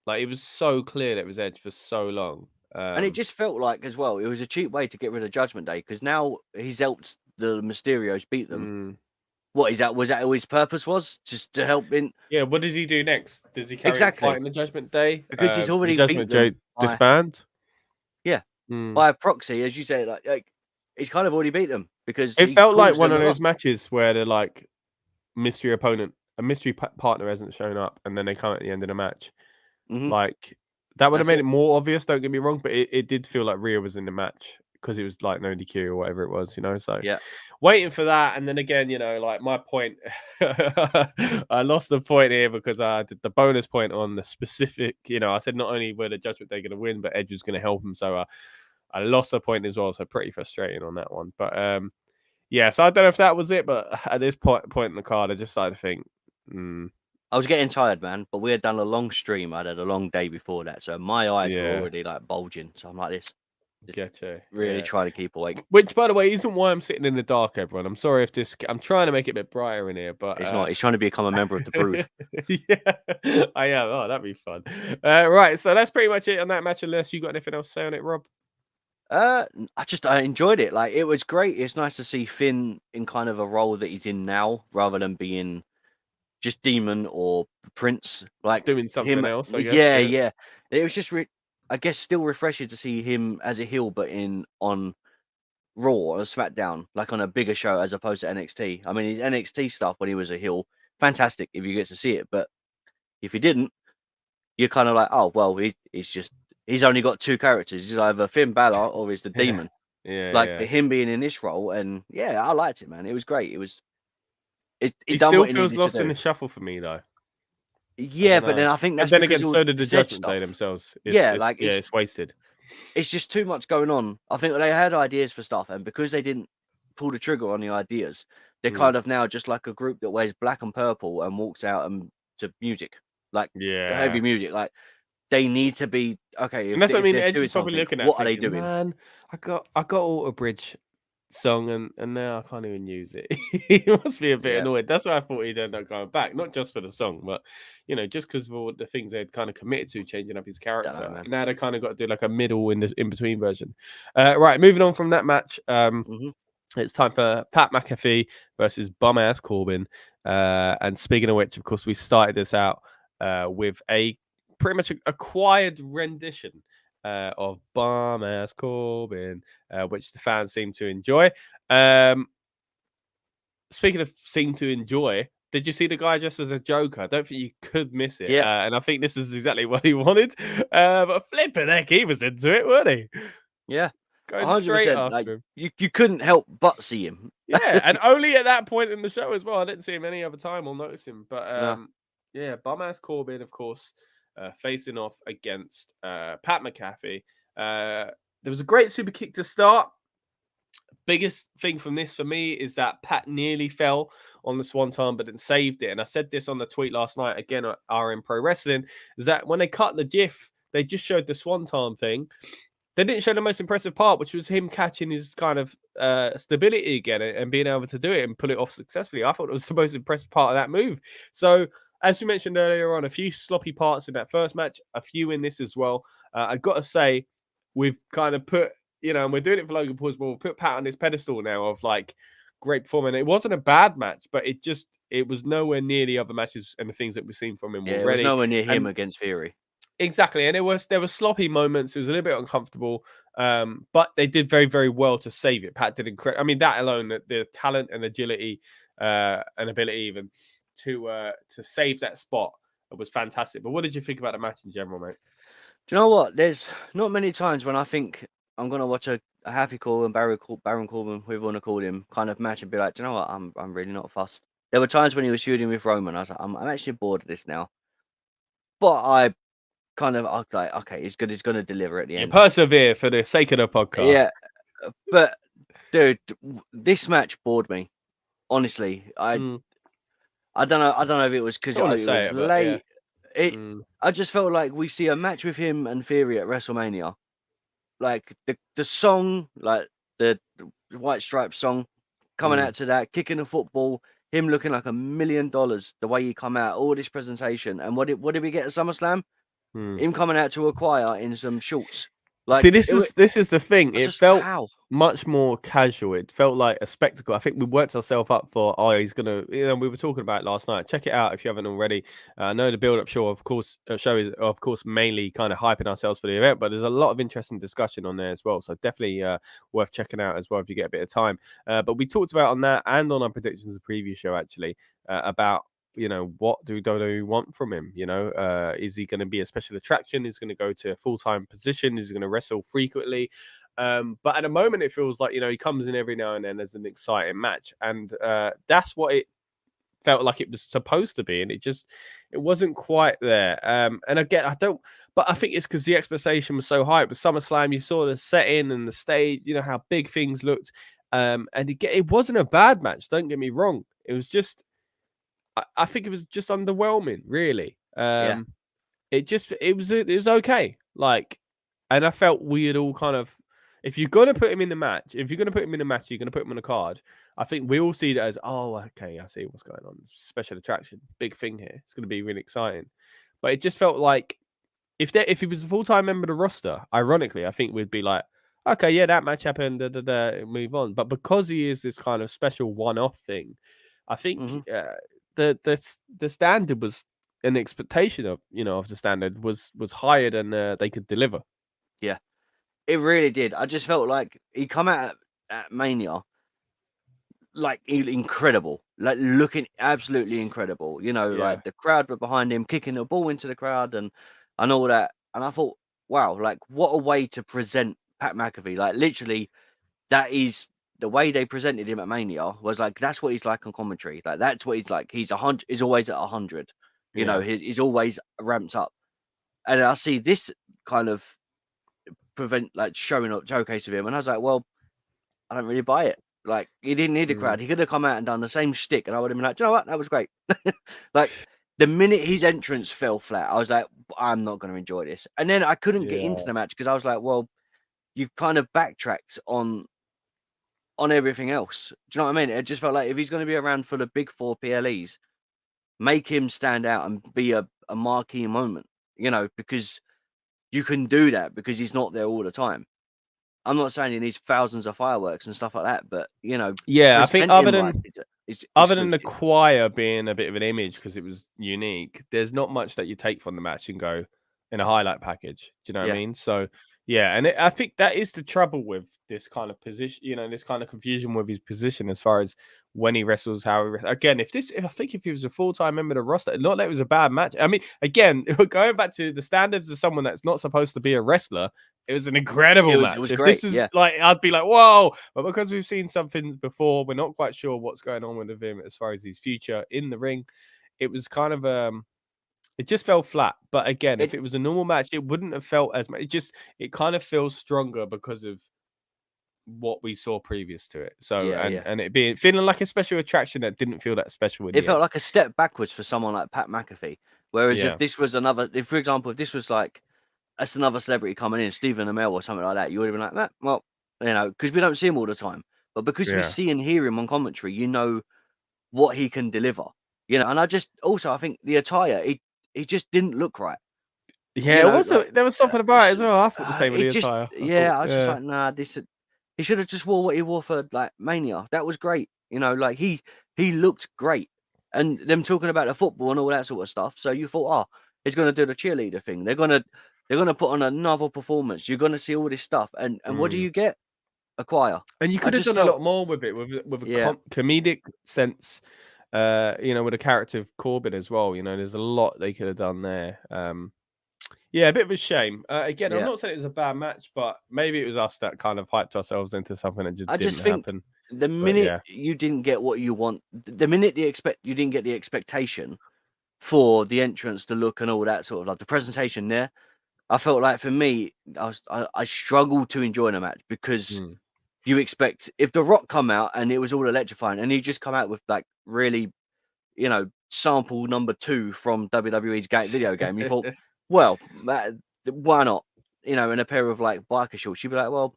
like it was so clear that it was Edge for so long. and it just felt like as well, it was a cheap way to get rid of Judgment Day because now he's helped the Mysterios beat them. What is that? Was that what his purpose was? Just to help in? Yeah. What does he do next? Does he carry on fighting the Judgment Day? Because he's already Judgment beat them Day disband. Yeah, by proxy, as you said, like he's kind of already beat them because it felt like one of those matches where they're like mystery opponent, a mystery partner hasn't shown up, and then they come at the end of the match. Like that would have made it more obvious. Don't get me wrong, but it did feel like Rhea was in the match because it was like no DQ or whatever it was, So yeah, waiting for that, and then again, like my point, I lost the point here because I did the bonus point on the specific. I said not only were the Judgment Day going to win, but Edge was going to help him. So I lost the point as well. So pretty frustrating on that one, but yeah. So I don't know if that was it, but at this point in the card, I just started to think. I was getting tired, man, but we had done a long stream. I'd had a long day before that, so my eyes were already like bulging. So I'm like this. Getcha. Really trying to keep awake. Which, by the way, isn't why I'm sitting in the dark, everyone. I'm sorry if this. I'm trying to make it a bit brighter in here, but it's not. He's trying to become a member of the Brood. Yeah, I am. Oh, that'd be fun. Right, so that's pretty much it on that match. Unless you got anything else to say on it, Rob? I enjoyed it. Like it was great. It's nice to see Finn in kind of a role that he's in now, rather than being just Demon or Prince, like doing something else. I guess. Yeah. It was just, I guess, still refreshing to see him as a heel, but on Raw or SmackDown, like on a bigger show as opposed to NXT. I mean, his NXT stuff when he was a heel, fantastic if you get to see it, but if he didn't, you're kind of like, oh well, he's only got two characters. He's either Finn Balor or he's the Demon. Him being in this role, and I liked it, man. It was great. It was. It still feels lost in the shuffle for me, though. Yeah, but then I think that's. And then again, so did the Judgment Day themselves. It's wasted. It's just too much going on. I think they had ideas for stuff, and because they didn't pull the trigger on the ideas, they're kind of now just like a group that wears black and purple and walks out to music, like heavy music. Like they need to be okay. And that's what I mean. Edge is probably looking at. What are they doing? Man, I got Alter Bridge song and now I can't even use it. He must be a bit annoyed. That's why I thought he'd end up going back, not just for the song, but just because of all the things they'd kind of committed to changing up his character. Now they kind of got to do like a middle in between version. Right, moving on from that match. It's time for Pat McAfee versus bum ass Corbin. And speaking of which, of course, we started this out with a pretty much a quiet rendition of bum ass Corbin, which the fans seem to enjoy. Speaking of seem to enjoy, did you see the guy just as a joker? I don't think you could miss it. And I think this is exactly what he wanted. But flipping heck, he was into it, wasn't he? Yeah. Going straight 100%. after Like him. you couldn't help but see him. Yeah, and only at that point in the show as well. I didn't see him any other time or notice him. But No. yeah, bum-ass Corbin, of course, facing off against Pat McAfee. There was a great super kick to start. Biggest thing from this for me is that Pat nearly fell on the Swanton, but then saved it. And I said this on the tweet last night, again, at RM Pro Wrestling, is that when they cut the GIF, they just showed the Swanton thing. They didn't show the most impressive part, which was him catching his kind of stability again and being able to do it and pull it off successfully. I thought it was the most impressive part of that move. So, as we mentioned earlier on, a few sloppy parts in that first match, a few in this as well. I've got to say, we've kind of put, and we're doing it for Logan Paul, but we'll put Pat on his pedestal now of like great performance. It wasn't a bad match, but it was nowhere near the other matches and the things that we've seen from him already. It was nowhere near him against Theory. Exactly, and there were sloppy moments. It was a little bit uncomfortable, but they did very, very well to save it. Pat did incredible. I mean, that alone, the talent and agility and ability even to save that spot was fantastic. But what did you think about the match in general, mate? Do you know what? There's not many times when I think I'm gonna watch a Happy Corbin, Baron Corbin, whoever you want to call him, kind of match and be like, do you know what? I'm really not fussed. There were times when he was feuding with Roman. I was like, I'm actually bored of this now. But I kind of like, okay, he's good. He's going to deliver at the end. Persevere for the sake of the podcast. Yeah, but dude, this match bored me. Honestly, I don't know. I don't know if it was because it was late. Yeah. I just felt like we see a match with him and Theory at WrestleMania. Like the song, like the White Stripes song, coming out to that, kicking the football, him looking like $1 million. The way he come out, all this presentation, and what did we get at SummerSlam? Him coming out to acquire in some shorts. Like, see, this is the thing. It felt much more casual. It felt like a spectacle. I think we worked ourselves up for, he's gonna. We were talking about it last night. Check it out if you haven't already. I know the build-up show, of course, is mainly kind of hyping ourselves for the event, but there's a lot of interesting discussion on there as well. So definitely worth checking out as well if you get a bit of time. But we talked about on that and on our predictions of the preview show actually about. What do WWE want from him? Is he going to be a special attraction? Is he going to go to a full-time position? Is he going to wrestle frequently? But at the moment, it feels like, he comes in every now and then as an exciting match. And that's what it felt like it was supposed to be. And it wasn't quite there. And again, but I think it's because the expectation was so high. With SummerSlam, you saw the setting and the stage, how big things looked. And it wasn't a bad match. Don't get me wrong. It was just, I think it was just underwhelming, really. Yeah. It was okay. Like, and I felt we had all kind of, if you're gonna put him in the match, you're gonna put him on the card. I think we all see that as, okay, I see what's going on. Special attraction, big thing here. It's gonna be really exciting. But it just felt like if he was a full-time member of the roster, ironically, I think we'd be like, okay, yeah, that match happened, move on. But because he is this kind of special one-off thing, I think the standard was an expectation of of the standard was higher than they could deliver. Yeah, it really did. I just felt like he come out at Mania like incredible, like looking absolutely incredible. Like the crowd were behind him, kicking the ball into the crowd and all that. And I thought, wow, like what a way to present Pat McAfee. Like literally, that is. The way they presented him at Mania was like, that's what he's like on commentary. Like, that's what he's like. He's 100. He's always at 100. He's always ramped up. And I see this kind of showing up, showcase of him. And I was like, well, I don't really buy it. Like, he didn't need a crowd. He could have come out and done the same shtick. And I would have been like, do you know what? That was great. Like, the minute his entrance fell flat, I was like, I'm not going to enjoy this. And then I couldn't get into the match because I was like, well, you've kind of backtracked on everything else. Do you know what I mean? It just felt like if he's going to be around for the big 4 PLEs, make him stand out and be a marquee moment, because you can do that because he's not there all the time. I'm not saying he needs thousands of fireworks and stuff like that, but, I think other than the good. choir being a bit of an image because it was unique, there's not much that you take from the match and go in a highlight package. Do you know what I mean? So, Yeah, and I think that is the trouble with this kind of position, this kind of confusion with his position as far as when he wrestles, how he wrestles. Again, if he was a full-time member of the roster, not that it was a bad match. I mean, again, going back to the standards of someone that's not supposed to be a wrestler, it was an incredible match. It was If great. this is Yeah. like, I'd be like, whoa. But because we've seen something before, we're not quite sure what's going on with him as far as his future in the ring. It was kind of it just fell flat. But again, if it was a normal match, it wouldn't have felt as much. It kind of feels stronger because of what we saw previous to it. So and it feeling like a special attraction that didn't feel that special. It felt like a step backwards for someone like Pat McAfee. Whereas if this was for example, if this was like that's another celebrity coming in, Stephen Amell or something like that, you would have been like, nah, well, because we don't see him all the time. But because we see and hear him on commentary, you know what he can deliver. And I think the attire, it just didn't look right. Yeah, it was. There was something about it as well. I thought the same with the attire. I was just like, nah, he should have just wore what he wore for like Mania. That was great. Like he looked great. And them talking about the football and all that sort of stuff. So you thought, he's gonna do the cheerleader thing. They're gonna put on another performance. You're gonna see all this stuff. And what do you get? A choir. And you could have done a lot more with it, with a comedic sense. With the character of Corbin as well. There's a lot they could have done there. Yeah, a bit of a shame. Again, I'm not saying it was a bad match, but maybe it was us that kind of hyped ourselves into something that just didn't happen. The minute you didn't get what you want, the minute you didn't get the expectation for the entrance to look and all that sort of like the presentation there, I felt like for me, I struggled to enjoy the match because you expect if The Rock come out and it was all electrifying and he just come out with like really, sample number 2 from WWE's video game, you thought, well, why not? In a pair of like biker shorts, you'd be like, well,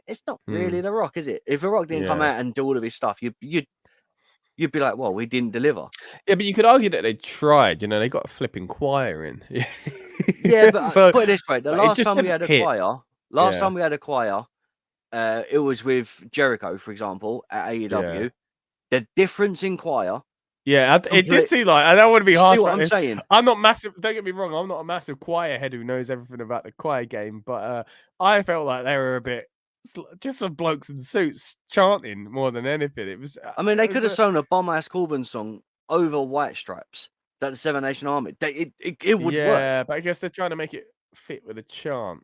it's not really The Rock, is it? If The Rock didn't come out and do all of his stuff, you'd be like, well, we didn't deliver. Yeah, but you could argue that they tried. They got a flipping choir in. Yeah, but so, put it this way: the last time we had a choir, it was with Jericho, for example, at AEW. Yeah. The difference in choir. Yeah, it did seem like, I don't want to be harsh. See what I'm saying? I'm not massive. Don't get me wrong. I'm not a massive choir head who knows everything about the choir game, but I felt like they were a bit just some blokes in suits chanting more than anything. It was. I mean, they could have sewn a Bum-Ass Corbin song over White Stripes. That the Seven Nation Army. It would work. Yeah, but I guess they're trying to make it fit with a chant.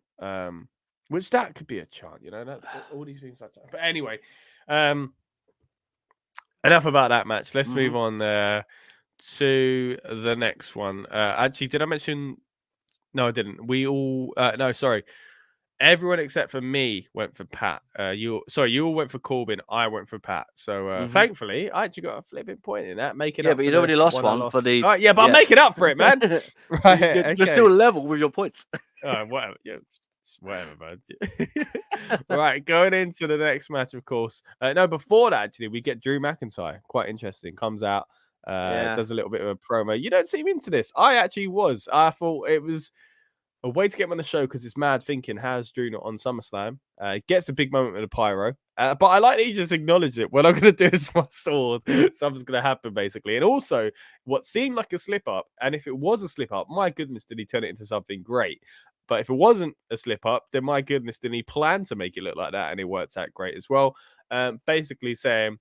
Which that could be a chant. All these things like that. But anyway, enough about that match. Let's move on to the next one. Actually, did I mention? No, I didn't. We all no, sorry. Everyone except for me went for Pat. You all went for Corbin. I went for Pat. So thankfully, I actually got a flipping point in that. Making up. But you'd already lost one for the. But I'm making up for it, man. Right, you're still level with your points. Whatever. Yeah, whatever, man. Right, going into the next match, of course. No, before that, actually, we get Drew McIntyre. Quite interesting. Comes out, does a little bit of a promo. You don't seem into this. I actually was. I thought it was a way to get him on the show because it's mad thinking, how's Drew not on SummerSlam? Gets a big moment with a pyro. But I like that he just acknowledged it. What I'm going to do is my sword. Something's going to happen, basically. And also, what seemed like a slip-up, and if it was a slip-up, my goodness, did he turn it into something great. But if it wasn't a slip-up, then my goodness, didn't he plan to make it look like that? And it worked out great as well. Basically saying,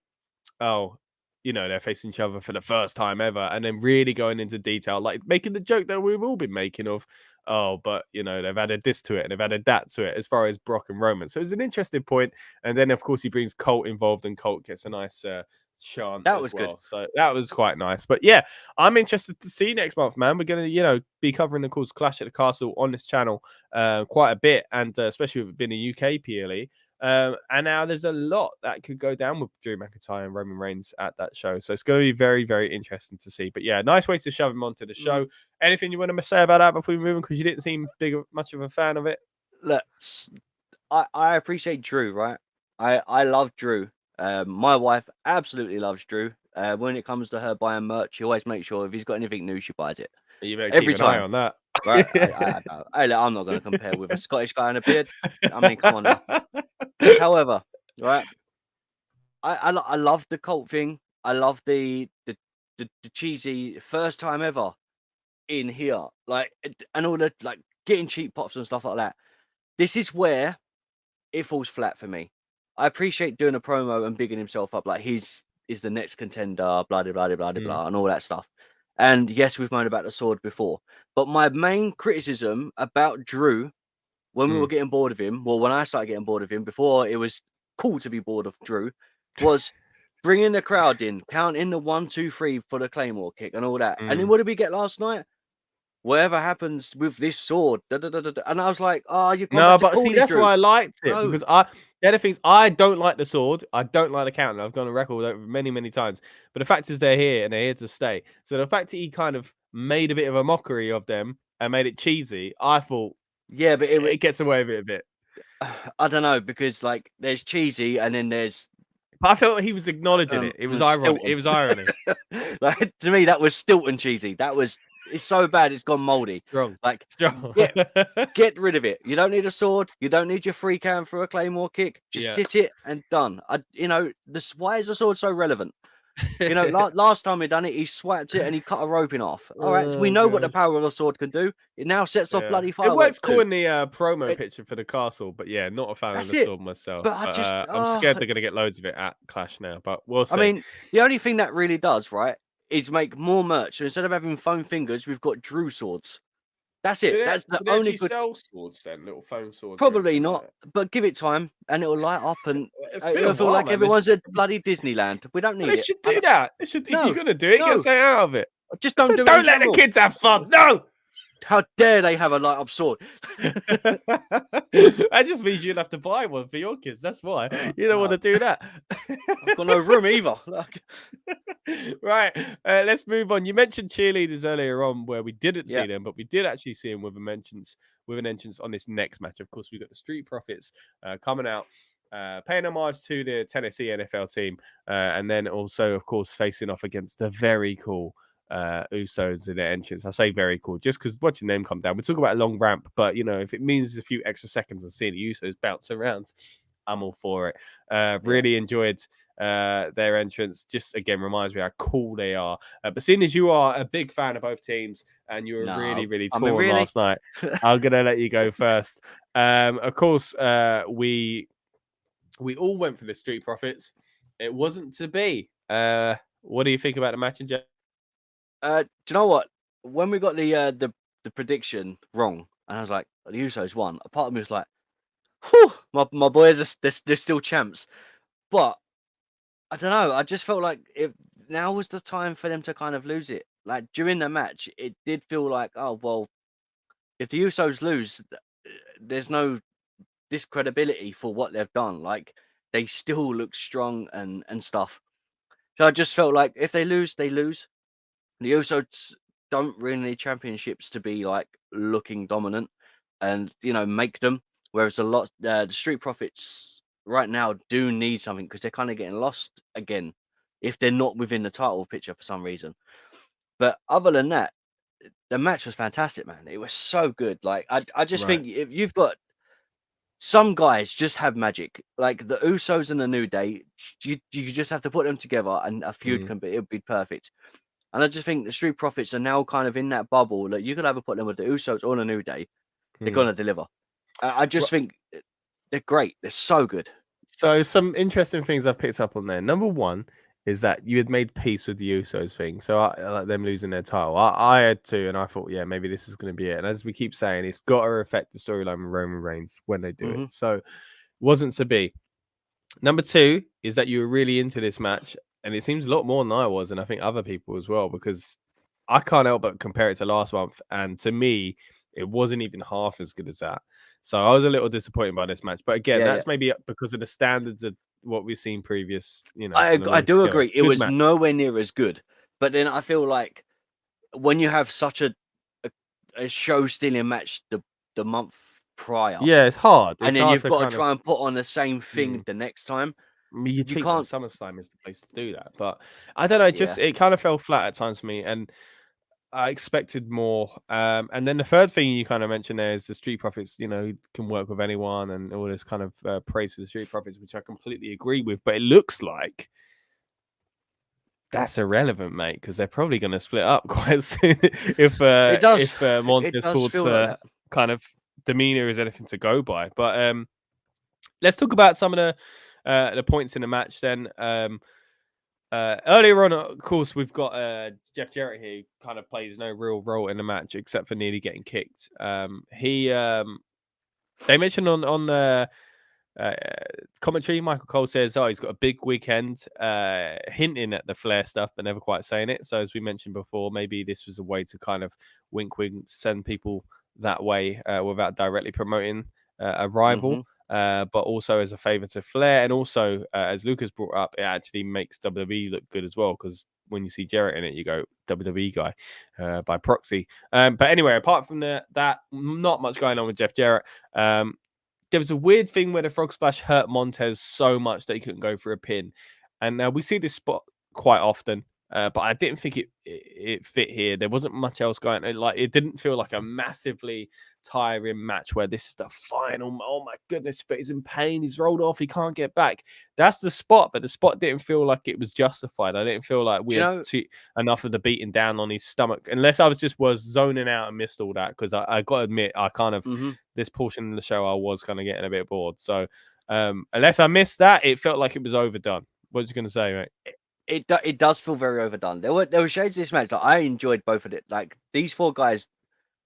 they're facing each other for the first time ever. And then really going into detail, like making the joke that we've all been making of, but they've added this to it and they've added that to it as far as Brock and Roman. So it's an interesting point. And then, of course, he brings Colt involved and Colt gets a nice chant. That was good. So that was quite nice. But yeah, I'm interested to see next month, man. We're going to, be covering, of course, Clash at the Castle on this channel quite a bit. And especially with it being a UK PLE. And now there's a lot that could go down with Drew McIntyre and Roman Reigns at that show. So it's going to be very, very interesting to see. But yeah, nice way to shove him onto the show. Anything you want to say about that before we move on? Because you didn't seem much of a fan of it. Look, I appreciate Drew, right? I love Drew. My wife absolutely loves Drew. When it comes to her buying merch, she always makes sure if he's got anything new, she buys it. You better every keep an eye on that. Right? I'm not going to compare with a Scottish guy in a beard. I mean, come on now. However, right, I love the Colt thing. I love the cheesy first time ever in here, like, and all the like getting cheap pops and stuff like that. this is where it falls flat for me. I appreciate doing a promo and bigging himself up, like he's is the next contender, blah blah blah blah blah, and all that stuff. And yes, we've moaned about the sword before, but my main criticism about Drew when we were getting bored of him, well, when I started getting bored of him, before it was cool to be bored of Drew, was bringing the crowd in, counting the 1, 2, 3 for the Claymore kick and all that. And then what did we get last night? Whatever happens with this sword, and I was like, "Oh, you've gone back to but see, that's Drew. why I liked it No. because the other things I don't like the sword, I don't like the counter. I've gone on record over many times, but the fact is they're here and they're here to stay. So the fact that he kind of made a bit of a mockery of them and made it cheesy, I thought, yeah, but it gets away with it a bit. I don't know because like there's cheesy and then there's. But I felt he was acknowledging it. It was ironic. It was irony. Like to me, that was Stilton cheesy. It's so bad it's gone moldy. Strong. Like Strong. get rid of it. You don't need a sword. You don't need your free cam for a Claymore kick. Just hit it and done. Why is the sword so relevant? Last time he done it, he swiped it and he cut a rope in half. All right, so we know what the power of the sword can do. It now sets off bloody fireworks. It works cool in the promo picture for the castle, but yeah, not a fan of the sword myself. But I'm scared they're going to get loads of it at Clash now, but we'll see. I mean, the only thing that really does, right, is make more merch. So instead of having foam fingers, we've got Drew swords. That's it. That's the only good. Sell swords then, little foam swords. Probably not, but give it time and it'll light up and it'll feel like everyone's at bloody Disneyland. We don't need it. They should do that. If you're gonna do it, get something out of it. Just don't do it. Don't let the kids have fun. No. How dare they have a light up sword? That just means you'd have to buy one for your kids. That's why you don't want to do that. I've got no room either. Right, let's move on. You mentioned cheerleaders earlier on, where we didn't see them, but we did actually see them with an entrance on this next match. Of course, we got the Street Profits coming out, paying homage to the Tennessee NFL team, and then also, of course, facing off against the very cool Usos in their entrance. I say very cool just because watching them come down. We talk about a long ramp, but if it means a few extra seconds of seeing the Usos bounce around, I'm all for it. Really enjoyed their entrance. Just again reminds me how cool they are. But seeing as you are a big fan of both teams and you were really torn last night, I'm gonna let you go first. Of course, we all went for the Street Profits. It wasn't to be. What do you think about the match in general? Do you know what? When we got the prediction wrong, and I was like, the Usos won. A part of me was like, whew, my boys, they're still champs. But I don't know. I just felt like if now was the time for them to kind of lose it. Like during the match, it did feel like, oh well, if the Usos lose, there's no discredibility for what they've done. Like they still look strong and stuff. So I just felt like if they lose, they lose. The Usos don't really need championships to be like looking dominant and make them. Whereas the Street Profits right now do need something because they're kind of getting lost again if they're not within the title picture for some reason. But other than that, the match was fantastic, man. It was so good. Like I just think if you've got some guys just have magic, like the Usos and the New Day, you just have to put them together and a feud it'll be perfect. And I just think the Street Profits are now kind of in that bubble that you could either put them with the Usos or the New Day. They're going to deliver. I just think they're great. They're so good. So some interesting things I've picked up on there. Number one is that you had made peace with the Usos thing. So I like them losing their title. I had to, and I thought, yeah, maybe this is going to be it. And as we keep saying, it's got to affect the storyline with Roman Reigns when they do it. So wasn't to be. Number two is that you were really into this match. And it seems a lot more than I was, and I think other people as well, because I can't help but compare it to last month. And to me, it wasn't even half as good as that. So I was a little disappointed by this match. But again, that's maybe because of the standards of what we've seen previous. I do agree. It was nowhere near as good. But then I feel like when you have such a show-stealing match the month prior. Yeah, it's hard. And then you've got to try and put on the same thing the next time. You can't. SummerSlam is the place to do that, but I don't know. It kind of fell flat at times for me, and I expected more. And then the third thing you kind of mentioned there is the Street Profits. Can work with anyone, and all this kind of praise for the Street Profits, which I completely agree with. But it looks like that's irrelevant, mate, because they're probably going to split up quite soon if Montez Ford's kind of demeanor is anything to go by. But let's talk about some of the points in the match then. Earlier on, of course, we've got Jeff Jarrett here, who kind of plays no real role in the match except for nearly getting kicked. They mentioned on commentary, Michael Cole says, "Oh, he's got a big weekend," hinting at the Flair stuff, but never quite saying it. So, as we mentioned before, maybe this was a way to kind of wink, send people that way without directly promoting a rival. But also as a favor to Flair, and also as Lucas brought up, it actually makes WWE look good as well, because when you see Jarrett in it, you go WWE guy by proxy. But anyway, apart from that, not much going on with Jeff Jarrett. There was a weird thing where the frog splash hurt Montez so much that he couldn't go for a pin, and we see this spot quite often. But I didn't think it fit here. There wasn't much else going on. Like, it didn't feel like a massively tiring match where this is the final. Oh my goodness, but he's in pain. He's rolled off. He can't get back. That's the spot, but the spot didn't feel like it was justified. I didn't feel like we had enough of the beating down on his stomach, unless I was zoning out and missed all that. Because I got to admit, I kind of this portion of the show I was kind of getting a bit bored. So unless I missed that, it felt like it was overdone. What was you going to say, mate? It does feel very overdone. There were shades of this match that I enjoyed both of it. Like, these four guys,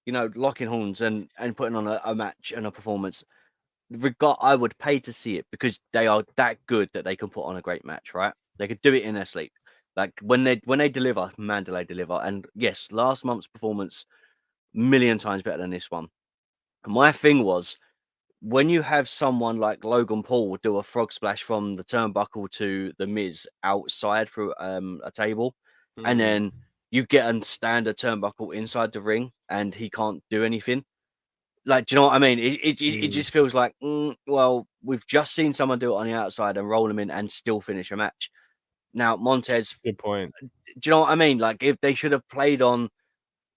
locking horns and putting on a match and a performance. I would pay to see it, because they are that good that they can put on a great match, right? They could do it in their sleep. Like, when they deliver, man, do they deliver. And yes, last month's performance, million times better than this one. My thing was, when you have someone like Logan Paul do a frog splash from the turnbuckle to the Miz outside through a table, and then you get a standard turnbuckle inside the ring and he can't do anything. Like, do you know what I mean? It just feels like, well, we've just seen someone do it on the outside and roll him in and still finish a match. Now, Montez, good point. Do you know what I mean? Like, if they should have played on,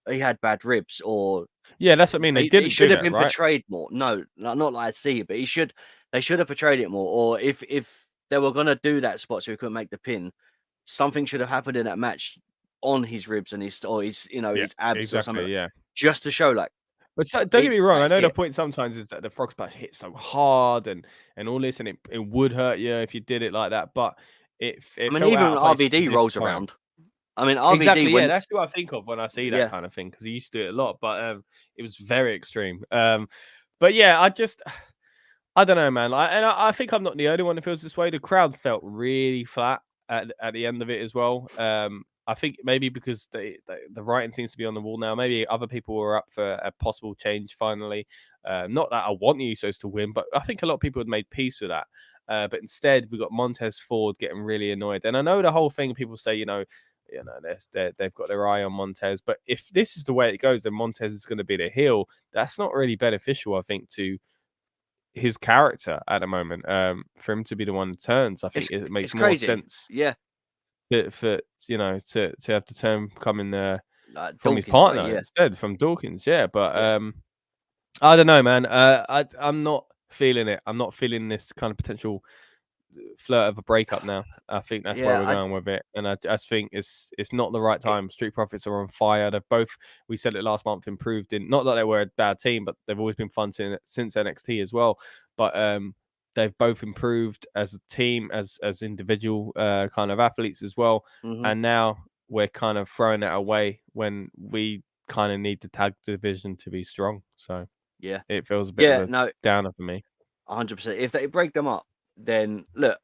he had bad ribs, or that's what I mean. They didn't. He should have been portrayed more. No, not like I see it, but they should have portrayed it more. Or if they were gonna do that spot so he couldn't make the pin, something should have happened in that match on his ribs and his his abs or something. Just to show, like. But don't get me wrong. I know the point sometimes is that the frog splash hits so hard and all this, and it would hurt you if you did it like that. But it even RVD rolls around. I mean, RVD, exactly. That's what I think of when I see that kind of thing, because he used to do it a lot. But it was very extreme. But yeah, I don't know, man. I think I'm not the only one who feels this way. The crowd felt really flat at the end of it as well. I think maybe because the writing seems to be on the wall now. Maybe other people were up for a possible change finally. Not that I want the Usos to win, but I think a lot of people had made peace with that. But instead, we got Montez Ford getting really annoyed. And I know the whole thing, people say, they've got their eye on Montez. But if this is the way it goes, then Montez is going to be the heel. That's not really beneficial, I think, to his character at the moment. For him to be the one that turns, I think it makes more sense. Yeah. For to have the term coming from his partner instead, from Dawkins. Yeah, but I don't know, man. I'm not feeling it. I'm not feeling this kind of potential flirt of a breakup now. I think that's where we're going with it, and I think it's not the right time. Street Profits are on fire. They've both, we said it last month, improved in, not that they were a bad team, but they've always been fun since NXT as well. But they've both improved as a team, as individual kind of athletes as well. And now we're kind of throwing that away when we kind of need the tag division to be strong. So yeah, it feels a bit of a downer for me. 100%. If they break them up, then look,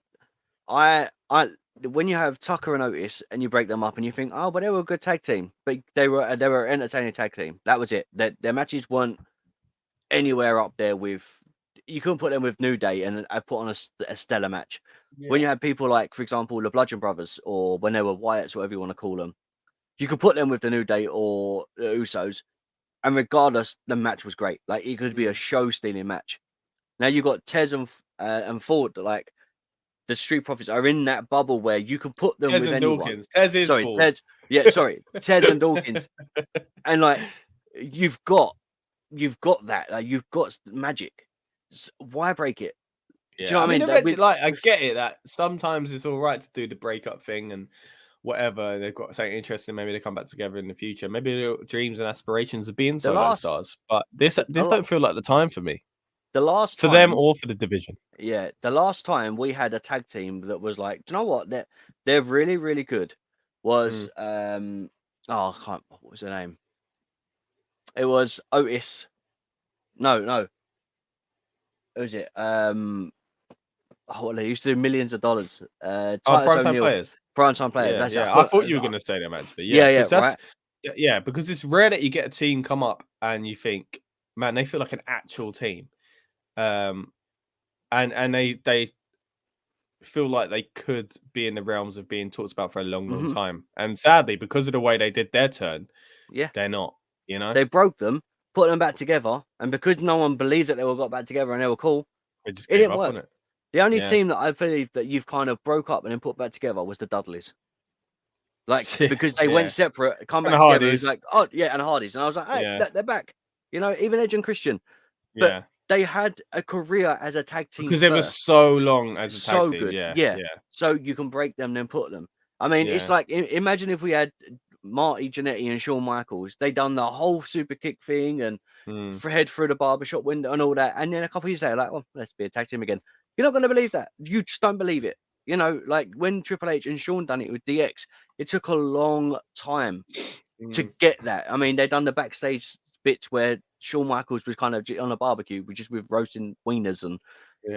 when you have Tucker and Otis and you break them up and you think, oh, but they were a good tag team, but they were an entertaining tag team. That was it. Their matches weren't anywhere up there with. You couldn't put them with New Day and I put on a stellar match. Yeah. When you had people like, for example, the Bludgeon Brothers, or when they were Wyatts, whatever you want to call them, you could put them with the New Day or the Usos, and regardless, the match was great. Like, it could be a show-stealing match. Now you got Tez and Ford, like the Street Profits are in that bubble where you can put them with anyone. Dawkins. Tez is Ford. Tez and Dawkins, and like you've got that. Like, you've got magic. Why break it? Yeah. Do you know what I mean? I get it that sometimes it's all right to do the breakup thing and whatever. They've got something interesting. Maybe they come back together in the future. Maybe their dreams and aspirations of being solo stars. But this don't feel like the time for me. The last for time, them or for the division. Yeah, the last time we had a tag team that was like, do you know what? They're really, really good. Was I can't. What was her name? It was Otis. No. Who was it? They used to do millions of dollars. Primetime players. Primetime players. Yeah. I thought you were going to say them actually. Yeah, because it's rare that you get a team come up and you think, man, they feel like an actual team, and they feel like they could be in the realms of being talked about for a long time. And sadly, because of the way they did their turn, they're not. You know, they broke them, put them back together, and because no one believed that they all got back together and they were cool, it didn't work. The only team that I believe that you've kind of broke up and then put back together was the Dudleys. Like, because they went separate, come back together. It was like, oh yeah, and Hardys. And I was like, hey, they're back. You know, even Edge and Christian. But they had a career as a tag team because they were so long as a tag team. Good. Yeah. So you can break them, then put them. I mean, it's like, imagine if we had Marty Jannetty and Shawn Michaels. They done the whole super kick thing and head through the barbershop window and all that. And then a couple of years later, like, well, let's be a tag team again. You're not going to believe that. You just don't believe it. You know, like when Triple H and Shawn done it with DX, it took a long time to get that. I mean, they done the backstage bits where Shawn Michaels was kind of on a barbecue, just with roasting wieners and,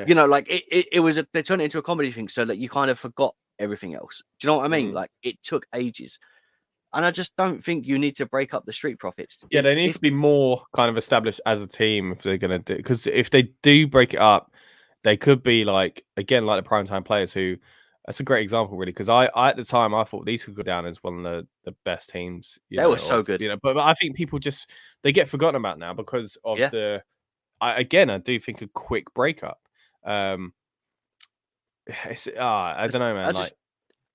you know, like it was they turned it into a comedy thing so that you kind of forgot everything else. Do you know what I mean? Like it took ages. And I just don't think you need to break up the Street Profits. Yeah, they need to be more kind of established as a team if they're going to do, because if they do break it up, they could be like, again, like the primetime players who, that's a great example, really, because I at the time, I thought these could go down as one of the best teams. They were so good. You know, but I think people just, they get forgotten about now because of I do think a quick breakup. I don't know, man.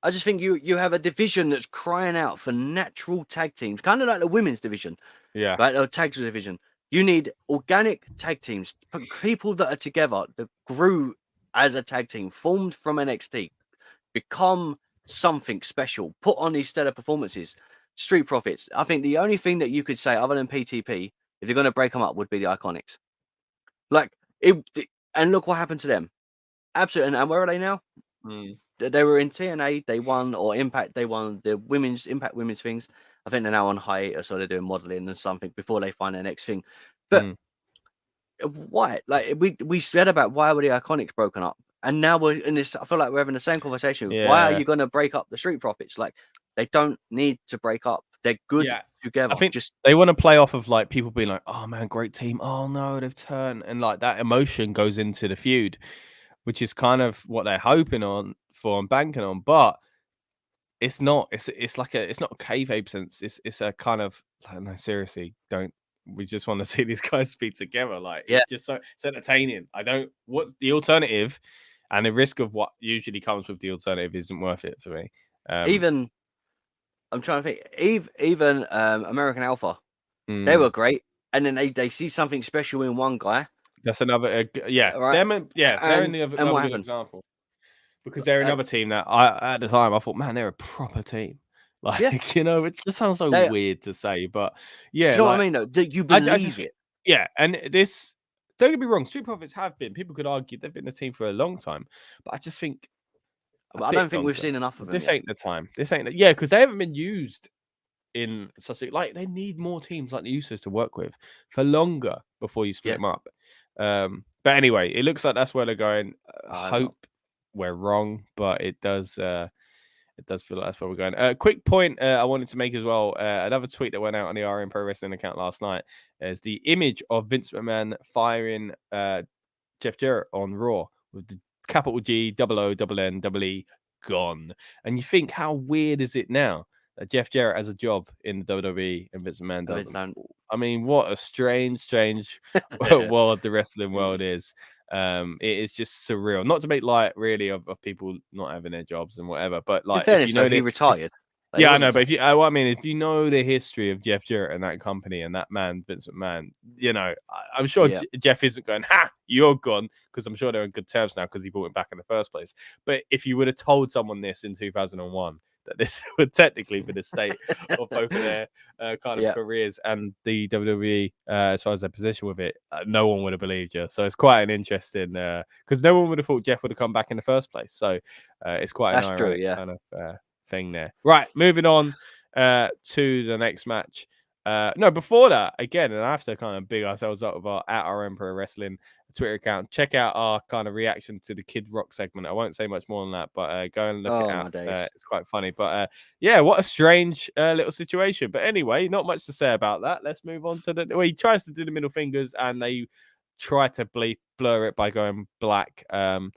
I just think you have a division that's crying out for natural tag teams, kind of like the women's division. Yeah. Right, the tag division. You need organic tag teams, people that are together, that grew as a tag team, formed from NXT, become something special, put on these stellar performances. Street Profits. I think the only thing that you could say other than PTP, if you're going to break them up, would be the Iconics. Like and look what happened to them. Absolutely. And where are they now? They were in TNA. They won, or Impact. They won the Impact women's things. I think they're now on hiatus, so they're doing modeling and something before they find their next thing. But why? Like we said about why were the Iconics broken up, and now we're in this. I feel like we're having the same conversation. Why are you going to break up the Street Profits? Like they don't need to break up. They're good together. I think they want to play off of like people being like, "Oh man, great team. Oh no, they've turned," and like that emotion goes into the feud, which is kind of what they're hoping on for and banking on, but. It's not. It's like it's not a kayfabe sense. It's a kind of like, no, seriously, don't. We just want to see these guys be together. Like it's just so it's entertaining. What's the alternative, and the risk of what usually comes with the alternative isn't worth it for me. Even I'm trying to think. Even American Alpha, they were great, and then they see something special in one guy. That's another. Right? They're in the other good example. Because they're another team that at the time I thought, man, they're a proper team. Like, you know, it just sounds so weird to say, but yeah. Do you know what I mean, though? Do you believe it? Yeah, and this, don't get me wrong, Street Profits have been, people could argue they've been a team for a long time, but I just think. I don't think we've seen enough of them. This ain't the time. Because they haven't been used in such a, like, they need more teams like the Usos to work with for longer before you split them up. But anyway, it looks like that's where they're going. I hope. We're wrong, but it does feel like that's where we're going. Quick point I wanted to make as well. Another tweet that went out on the RM Pro Wrestling account last night is the image of Vince McMahon firing Jeff Jarrett on Raw with the capital G, O-O-N-E gone. And you think, how weird is it now that Jeff Jarrett has a job in the WWE and Vince McMahon doesn't? I mean, what a strange world the wrestling world is. It is just surreal. Not to make light, really, of people not having their jobs and whatever, but like, in fairness, he retired. Like, I know, but if you know the history of Jeff Jarrett and that company and that man, Vince McMahon, you know, I'm sure Jeff isn't going, "Ha, you're gone," because I'm sure they're in good terms now because he brought him back in the first place. But if you would have told someone this in 2001, that this would technically be the state of both of their kind of careers and the WWE as far as their position with it. No one would have believed you. So it's quite an interesting because no one would have thought Jeff would have come back in the first place. So it's quite an ironic kind of thing there. Right, moving on to the next match. No, before that, again, and I have to kind of big ourselves up with our at our Emperor Wrestling Twitter account. Check out our kind of reaction to the Kid Rock segment. I won't say much more on that, but go and look it out. It's quite funny. But yeah, what a strange little situation. But anyway, not much to say about that. Let's move on to well, he tries to do the middle fingers and they try to blur it by going black.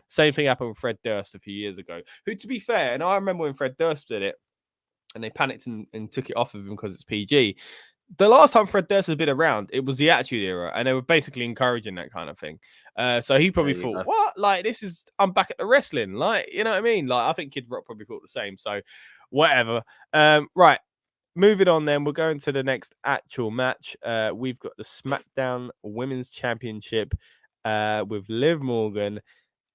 Same thing happened with Fred Durst a few years ago, who, to be fair, and I remember when Fred Durst did it and they panicked and took it off of him because it's PG. The last time Fred Durst had been around, it was the Attitude Era, and they were basically encouraging that kind of thing. So he probably thought, what? Like, I'm back at the wrestling. Like, you know what I mean? Like, I think Kid Rock probably thought the same. So, whatever. Right. Moving on then, we're going to the next actual match. We've got the SmackDown Women's Championship with Liv Morgan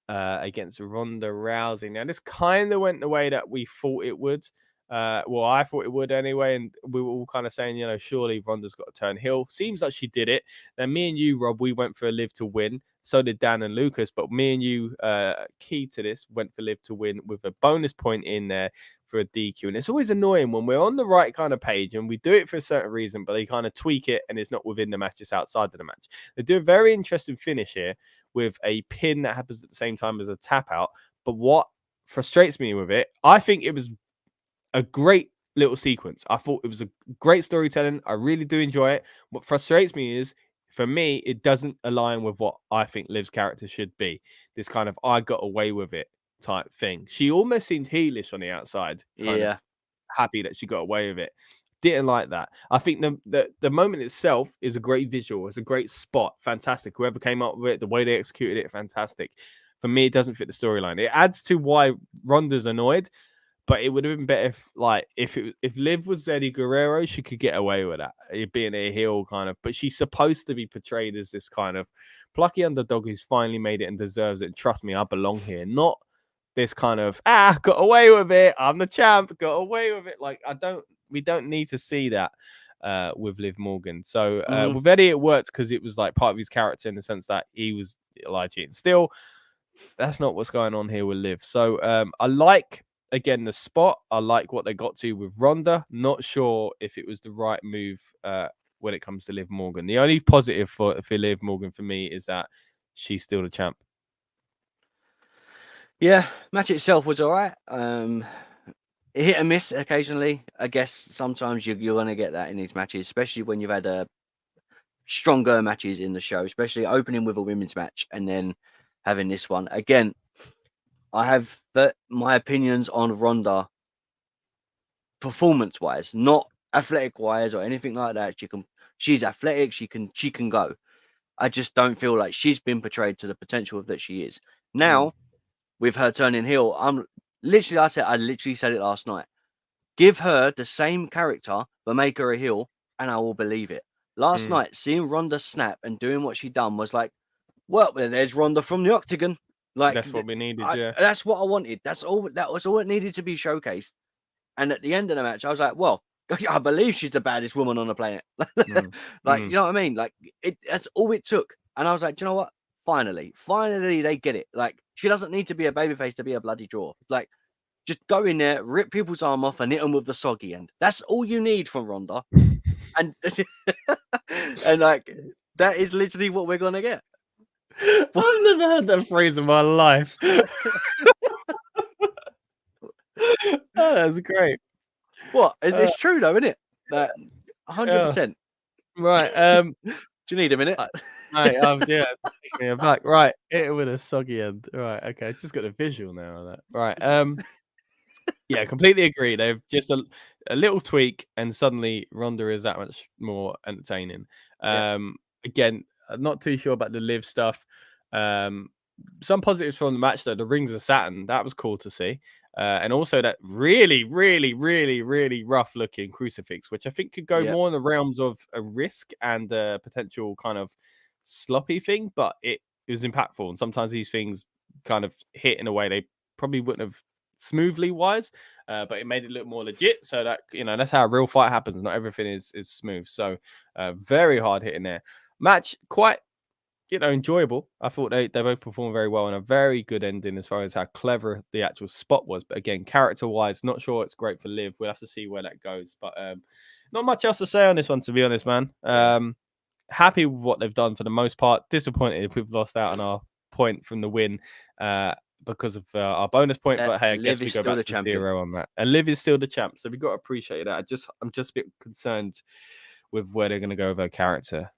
against Ronda Rousey. Now, this kind of went the way that we thought it would. Well, I thought it would anyway, and we were all kind of saying, surely Ronda's got to turn heel. Seems like she did it. Then me and you, Rob, we went for a Liv to win. So did Dan and Lucas, but me and you, key to this, went for Liv to win with a bonus point in there for a DQ. And it's always annoying when we're on the right kind of page and we do it for a certain reason, but they kind of tweak it and it's not within the match, it's outside of the match. They do a very interesting finish here with a pin that happens at the same time as a tap out. But what frustrates me with it, I think it was a great little sequence. I thought it was a great storytelling. I really do enjoy it. What frustrates me is, for me, it doesn't align with what I think Liv's character should be. This kind of I got away with it type thing. She almost seemed heelish on the outside. Kind of happy that she got away with it. Didn't like that. I think the moment itself is a great visual. It's a great spot. Fantastic. Whoever came up with it, the way they executed it, fantastic. For me, it doesn't fit the storyline. It adds to why Ronda's annoyed. But it would have been better if Liv was Eddie Guerrero, she could get away with that, being a heel kind of. But she's supposed to be portrayed as this kind of plucky underdog who's finally made it and deserves it. And trust me, I belong here. Not this kind of got away with it. I'm the champ, got away with it. Like we don't need to see that with Liv Morgan. So with Eddie, it worked because it was like part of his character in the sense that he was lied cheating. Still, that's not what's going on here with Liv. So I like. Again, the spot, I like what they got to with Ronda. Not sure if it was the right move when it comes to Liv Morgan. The only positive for Liv Morgan for me is that she's still the champ. Yeah, match itself was all right. It hit and miss occasionally. I guess sometimes you're going to get that in these matches, especially when you've had stronger matches in the show, especially opening with a women's match and then having this one. Again, I have my opinions on Ronda performance-wise, not athletic-wise or anything like that. She's athletic. She can go. I just don't feel like she's been portrayed to the potential that she is. Now, with her turning heel, I literally said it last night. Give her the same character, but make her a heel, and I will believe it. Last night, seeing Ronda snap and doing what she done was like, well, there's Ronda from the Octagon. Like that's what we needed. That's what I wanted. That was all it needed to be showcased. And at the end of the match, I was like, well, I believe she's the baddest woman on the planet. You know what I mean? Like that's all it took. And I was like, do you know what? Finally, they get it. Like she doesn't need to be a babyface to be a bloody draw. Like just go in there, rip people's arm off, and hit them with the soggy end. That's all you need from Ronda. And and like that is literally what we're gonna get. I've never heard that phrase in my life. That's great. What? It's true though, isn't it? 100%. Right. Do you need a minute? Yeah, taking me back. Right, hit it with a soggy end. Right, okay. Just got a visual now of that. Right. Yeah, completely agree. They've just a little tweak, and suddenly Ronda is that much more entertaining. Again, I'm not too sure about the Liv stuff. Some positives from the match though. The Rings of Saturn, that was cool to see. And also that really, really, really, really rough looking crucifix, which I think could go more in the realms of a risk and a potential kind of sloppy thing, but it was impactful. And sometimes these things kind of hit in a way they probably wouldn't have smoothly wise, but it made it look more legit. So that, you know, that's how a real fight happens. Not everything is smooth. So very hard hitting there. Match quite, you know, enjoyable. I thought they both performed very well and a very good ending as far as how clever the actual spot was. But again, character wise, not sure it's great for Liv. We'll have to see where that goes. But not much else to say on this one, to be honest, man. Happy with what they've done for the most part. Disappointed if we've lost out on our point from the win because of our bonus point. But hey, I guess we go back to 0 on that. And Liv is still the champ, so we've got to appreciate that. I'm just a bit concerned with where they're going to go with her character.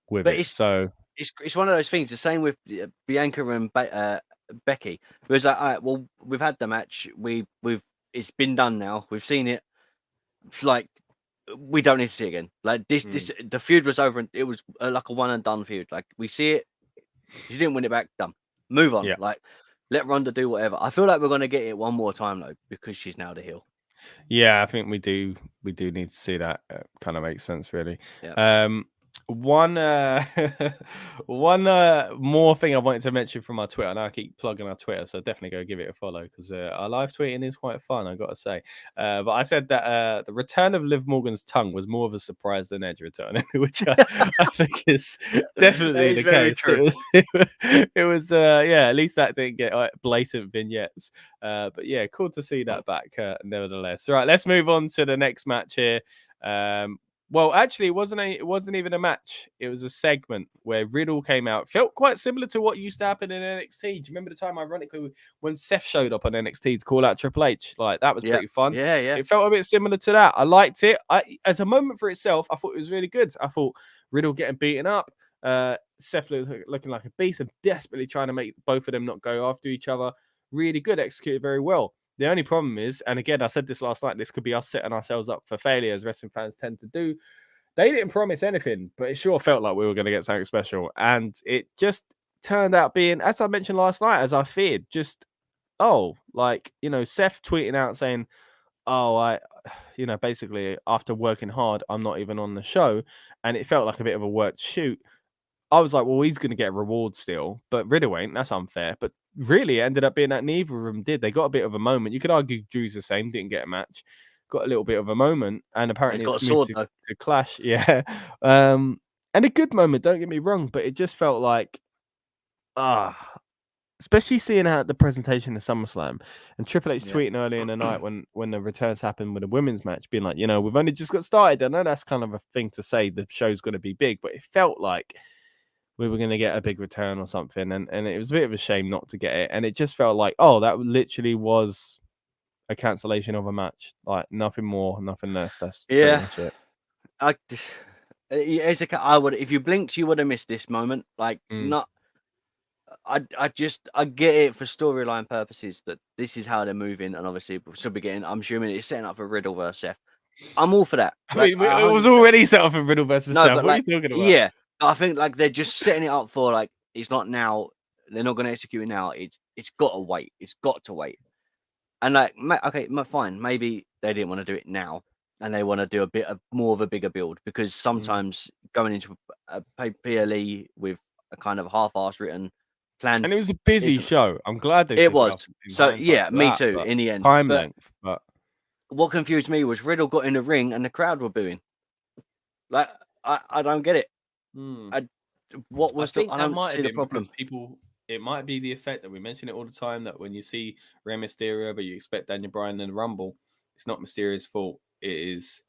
With but it, so it's one of those things. The same with Bianca and Becky. It was like, all right, well, we've had the match. It's been done now. We've seen it. Like, we don't need to see it again. Like this, the feud was over, and it was like a one and done feud. Like we see it, you didn't win it back, done. Move on. Yeah. Like let Ronda do whatever. I feel like we're gonna get it one more time though, because she's now the heel. Yeah, I think we do need to see that. Kind of makes sense, really. Yeah. One more thing I wanted to mention from our Twitter. I know I keep plugging our Twitter, so definitely go give it a follow because our live tweeting is quite fun, I got to say. But I said that the return of Liv Morgan's tongue was more of a surprise than Edge returning, which I think is definitely the case. True. It was yeah, at least that didn't get blatant vignettes. But yeah, cool to see that back nevertheless. All right, let's move on to the next match here. Well, actually, it wasn't even a match. It was a segment where Riddle came out. Felt quite similar to what used to happen in NXT. Do you remember the time, ironically, when Seth showed up on NXT to call out Triple H? Like, that was pretty fun. Yeah. It felt a bit similar to that. I liked it. As a moment for itself, I thought it was really good. I thought Riddle getting beaten up, Seth looking like a beast and desperately trying to make both of them not go after each other. Really good, executed very well. The only problem is, and again, I said this last night, this could be us setting ourselves up for failure, as wrestling fans tend to do. They didn't promise anything, but it sure felt like we were going to get something special. And it just turned out being, as I mentioned last night, as I feared, just, like, you know, Seth tweeting out saying, basically, after working hard, I'm not even on the show. And it felt like a bit of a worked shoot. I was like, well, he's going to get a reward still, but Riddle ain't. That's unfair. But really, it ended up being that neither of them did. They got a bit of a moment. You could argue Drew's the same, didn't get a match. Got a little bit of a moment, and apparently it's got a sword to Clash. Yeah. And a good moment, don't get me wrong, but it just felt like, especially seeing out the presentation of SummerSlam and Triple H tweeting early in the night when the returns happened with the women's match, being like, you know, we've only just got started. I know that's kind of a thing to say, the show's going to be big, but it felt like we were going to get a big return or something. And it was a bit of a shame not to get it. And it just felt like, that literally was a cancellation of a match. Like nothing more, nothing less. That's pretty much it. I would, if you blinked, you would have missed this moment. Like not. I get it for storyline purposes that this is how they're moving, and obviously we'll still be getting. I'm assuming it's setting up for Riddle versus Seth. I'm all for that. Like, it was already set up for Riddle versus Seth. What are you talking about? Yeah, I think like they're just setting it up for like it's not now. They're not going to execute it now. It's got to wait. It's got to wait. And like, okay, fine. Maybe they didn't want to do it now, and they want to do a bit of more of a bigger build because sometimes going into a PLE with a kind of half-assed written plan, and it was a busy show. I'm glad they. It was. So yeah, me too. In the end, time length. But what confused me was Riddle got in the ring and the crowd were booing. Like I don't get it. I don't see the problem. People. It might be the effect that we mention it all the time that when you see Rey Mysterio, but you expect Daniel Bryan in the Rumble, it's not Mysterio's fault. It is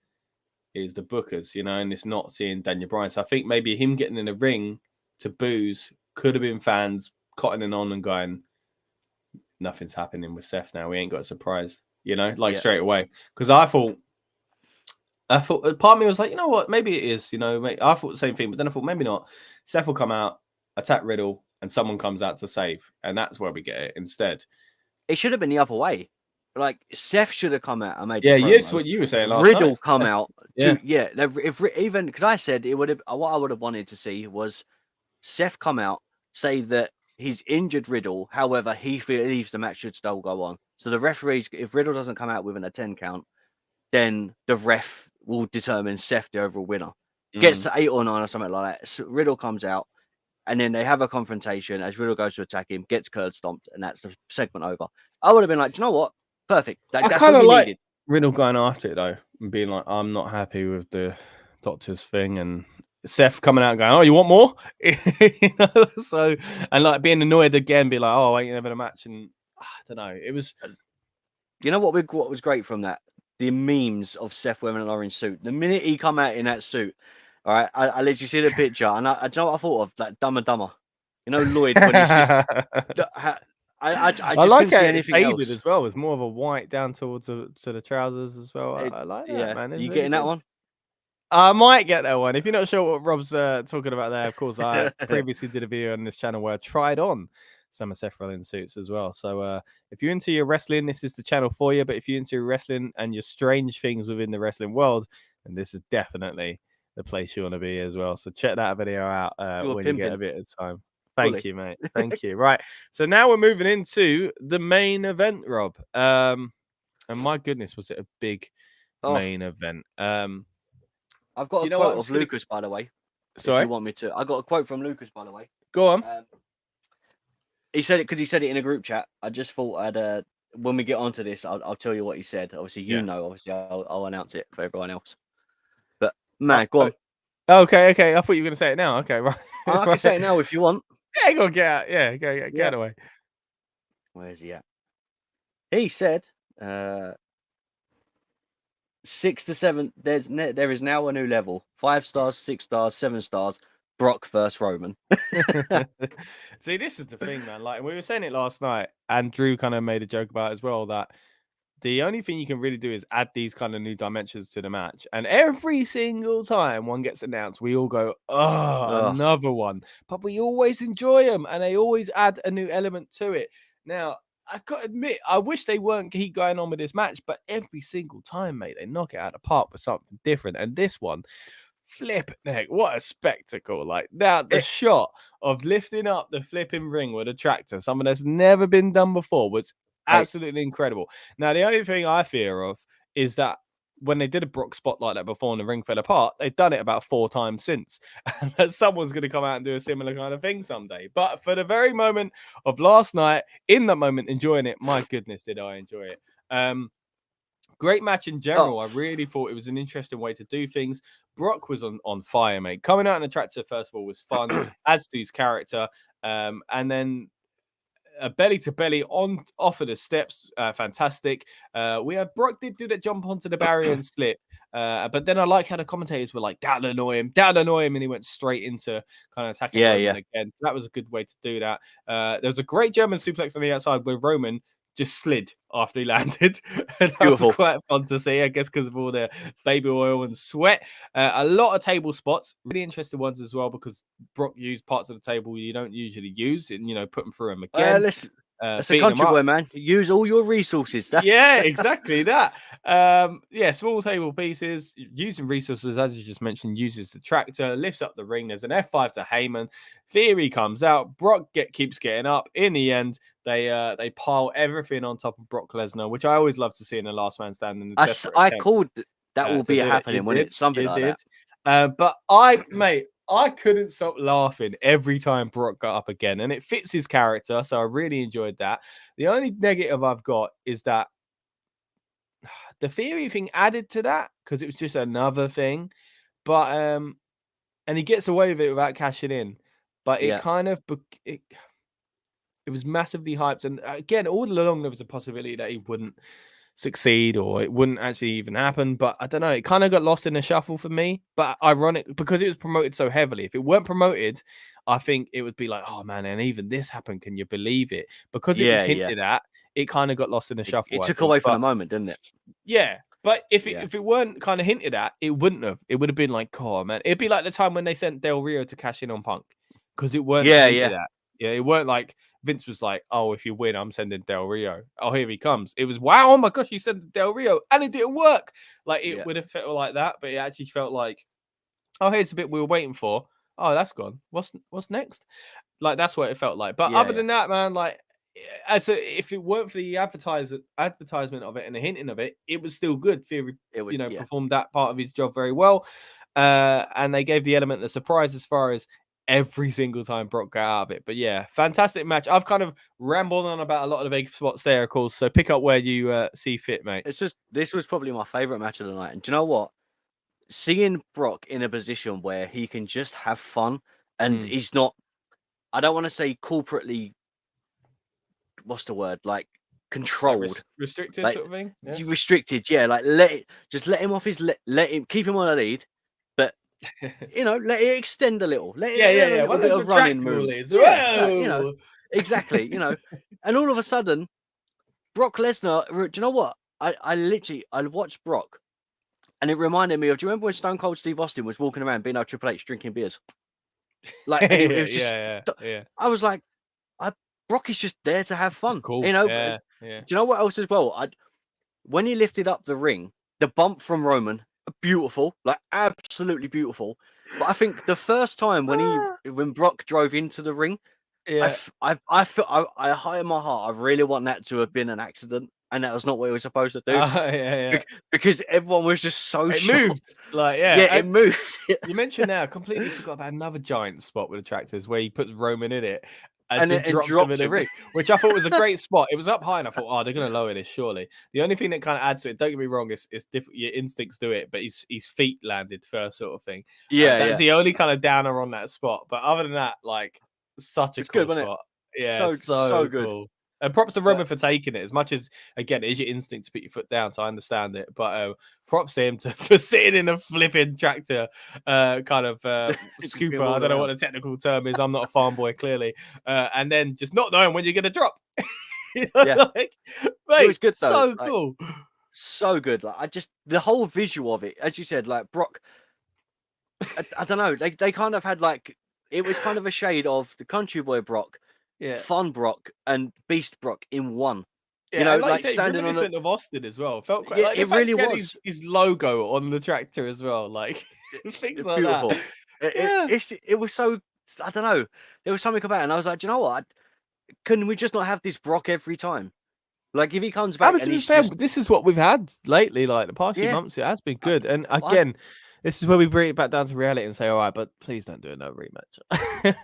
the bookers, you know, and it's not seeing Daniel Bryan. So I think maybe him getting in the ring to booze could have been fans cottoning on and going, nothing's happening with Seth now. We ain't got a surprise, you know, straight away. Because I thought part of me was like, you know what, maybe it is, you know, I thought the same thing, but then I thought maybe not. Seth will come out, attack Riddle, and someone comes out to save, and that's where we get it instead. It should have been the other way. Like Seth should have come out and made. Yeah, yes, what you were saying last Riddle night. Come out. If even because I said it would have. What I would have wanted to see was Seth come out, say that he's injured Riddle. However, he believes the match should still go on. So the referees, if Riddle doesn't come out within a 10 count, then the ref will determine Seth the overall winner. Gets to 8 or 9 or something like that. So Riddle comes out. and then they have a confrontation as Riddle goes to attack him, gets curb stomped, and that's the segment over. I would have been like, do you know what? Perfect. I That's kind all of you like needed. Riddle going after it though, and being like, I'm not happy with the doctor's thing, and Seth coming out and going, oh, you want more? You know? So, and like being annoyed again, be like, oh, I ain't having a match, and I don't know. It was, You know what was great from that? The memes of Seth wearing an orange suit. The minute he come out in that suit, all right, I literally see the picture, and I do you know what I thought of? Like Dumb and Dumber. You know, Lloyd when he's just. I just like couldn't see it anything faded else. as well. It was more of a white down towards to the trousers as well. It- I like that, yeah, man. It's you really getting that good. one? I might get that one. If you're not sure what Rob's talking about there, of course, I previously did a video on this channel where I tried on some of Seth Rollins suits as well. So if you're into your wrestling, this is the channel for you. But if you're into your wrestling and your strange things within the wrestling world, then this is definitely the place you want to be as well. So check that video out when you get a bit of time. Thank you, mate. Thank you. Right. So now we're moving into the main event, Rob. And my goodness, was it a big main event? I've got a quote of Lucas, by the way. Sorry? If you want me to. I got a quote from Lucas, by the way. Go on. He said it because he said it in a group chat. I just thought I'd when we get onto this, I'll tell you what he said. Obviously, you know. Obviously, I'll announce it for everyone else. But man, go on. Okay. I thought you were going to say it now. Okay, right. I can say it now if you want. Yeah, go get out. Yeah, get away. Where's he at? He said 6 to 7. There is now a new level. 5 stars, 6 stars, 7 stars. Brock versus Roman. See, this is the thing, man. Like we were saying it last night, and Drew kind of made a joke about it as well, that the only thing you can really do is add these kind of new dimensions to the match. And every single time one gets announced, we all go, oh, another one. But we always enjoy them, and they always add a new element to it. Now, I gotta admit, I wish they weren't keep going on with this match, but every single time, mate, they knock it out of the park with something different. And this one, flip neck, what a spectacle. Like now the shot of lifting up the flipping ring with a tractor, something that's never been done before, was absolutely incredible. Now the only thing I fear of is that when they did a Brock spot like that before and the ring fell apart, they've done it about 4 times since, and that someone's going to come out and do a similar kind of thing someday. But for the very moment of last night, in that moment enjoying it, my goodness, did I enjoy it. Great match in general. I really thought it was an interesting way to do things. Brock was on fire, mate. Coming out in the tractor, first of all, was fun. Adds to his character. And then a belly to belly off of the steps. Fantastic. We had Brock did do that jump onto the barrier and slip. But then I like how the commentators were like, that'll annoy him. And he went straight into kind of attacking Roman again. So that was a good way to do that. There was a great German suplex on the outside where Roman just slid after he landed. And that was quite fun to see, I guess, because of all the baby oil and sweat. A lot of table spots, really interesting ones as well, because Brock used parts of the table you don't usually use, and put them through him again. Listen, that's a country boy, man. Use all your resources. Yeah, exactly that. Small table pieces, using resources, as you just mentioned, uses the tractor, lifts up the ring. There's an F5 to Heyman. Theory comes out. Brock keeps getting up. In the end, they pile everything on top of Brock Lesnar, which I always love to see in the last man standing. I called that will be happening when it's something like that. But I couldn't stop laughing every time Brock got up again, and it fits his character, so I really enjoyed that. The only negative I've got is that the Theory thing added to that, because it was just another thing. But and he gets away with it without cashing in. But it kind of it was massively hyped, and again, all along there was a possibility that he wouldn't succeed or it wouldn't actually even happen. But I don't know, it kind of got lost in the shuffle for me. But ironic, because it was promoted so heavily. If it weren't promoted, I think it would be like, oh man, and even this happened, can you believe it? Because it was hinted at, it kind of got lost in the shuffle. It took away from the moment, didn't it? Yeah. But if it weren't kind of hinted at, it wouldn't have. It would have been like, oh man, it'd be like the time when they sent Del Rio to cash in on Punk, because it weren't hinted at. Yeah, it weren't like Vince was like, oh, if you win, I'm sending Del Rio. Oh, here he comes. It was, wow, oh my gosh, you sent Del Rio, and it didn't work. Like, it would have felt like that, but it actually felt like, oh, here's the bit we were waiting for. Oh, that's gone. What's next? Like, that's what it felt like. But other than that, man, like, if it weren't for the advertisement of it and the hinting of it, it was still good. Theory, performed that part of his job very well. And they gave the element of surprise as far as every single time Brock got out of it. But yeah, fantastic match. I've kind of rambled on about a lot of the big spots there, of course. So pick up where you see fit, mate. It's just this was probably my favorite match of the night. And do you know what? Seeing Brock in a position where he can just have fun and he's not, I don't want to say corporately, what's the word? Like controlled, like restricted like, sort of thing. Yeah. Restricted, yeah. Like let him off his let him keep him on a lead, but let it extend a little. Let it have a little bit of running movement. Yeah, exactly. And all of a sudden, Brock Lesnar. Do you know what? I watched Brock, and it reminded me of. Do you remember when Stone Cold Steve Austin was walking around being like Triple H drinking beers? Like it was just. Yeah. I was like, Brock is just there to have fun. Cool. Yeah. Do you know what else as well? When he lifted up the ring, the bump from Roman, beautiful, like absolutely beautiful. But I think the first time when Brock drove into the ring, I feel I high in my heart, I really want that to have been an accident, and that was not what he was supposed to do. Because everyone was just so shocked. Moved. Like it moved. You mentioned now, I completely forgot about another giant spot with the tractors where he puts Roman in it. And drops him in the ring, which I thought was a great spot. It was up high, and I thought, oh, they're going to lower this, surely. The only thing that kind of adds to it, don't get me wrong, is different. Your instincts do it, but his feet landed first, sort of thing. That's the only kind of downer on that spot. But other than that, like, such a cool spot. Yeah, so good. Cool. And props to Roman for taking it. As much as, again, it is your instinct to put your foot down, so I understand it. But props to him for sitting in a flipping tractor kind of scooper. I don't know what the technical term is. I'm not a farm boy, clearly. And then just not knowing when you're going to drop. Mate, it was good, though. So cool. So good. Like, the whole visual of it, as you said, like Brock, I don't know. They kind of had like, it was kind of a shade of the country boy Brock. Yeah. Fun Brock and Beast Brock in one. Yeah, like standing on the of Austin as well. Felt quite. Like, it really was. His logo on the tractor as well. Like things like beautiful. that. It was so. I don't know. There was something about it, and I was like, do you know what? Couldn't we just not have this Brock every time? Like if he comes back, and he's fair, this is what we've had lately. Like the past few months, it has been good. And again. This is where we bring it back down to reality and say, all right, but please don't do another rematch.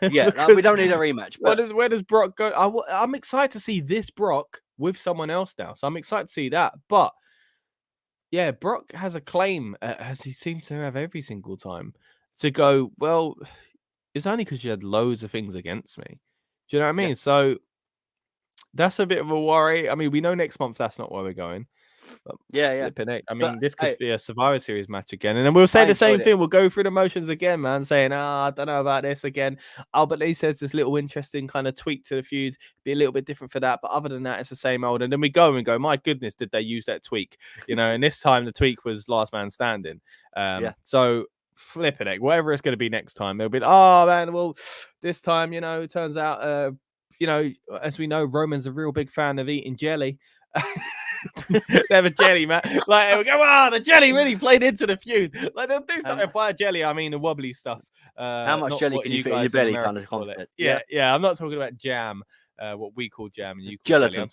We don't need a rematch. But... Where does Brock go? I'm excited to see this Brock with someone else now. So I'm excited to see that. But yeah, Brock has a claim, as he seems to have every single time, to go, well, it's only because you had loads of things against me. Do you know what I mean? Yeah. So that's a bit of a worry. I mean, we know next month that's not where we're going. But I mean, this could be a Survivor Series match again. And then we'll say the same thing. We'll go through the motions again, man, saying, I don't know about this again. Albert Lee says this little interesting kind of tweak to the feud, be a little bit different for that. But other than that, it's the same old. And then we go, my goodness, did they use that tweak? And this time the tweak was last man standing. So flipping it, whatever it's going to be next time, they'll be, oh, man, well, this time, it turns out, as we know, Roman's a real big fan of eating jelly. They have a jelly, man. Like we go, the jelly really played into the feud. Like they'll do something by a jelly. I mean, the wobbly stuff. How much jelly can you fit in your belly? Kind of concept. Yeah. I'm not talking about jam, what we call jam, and you call gelatin.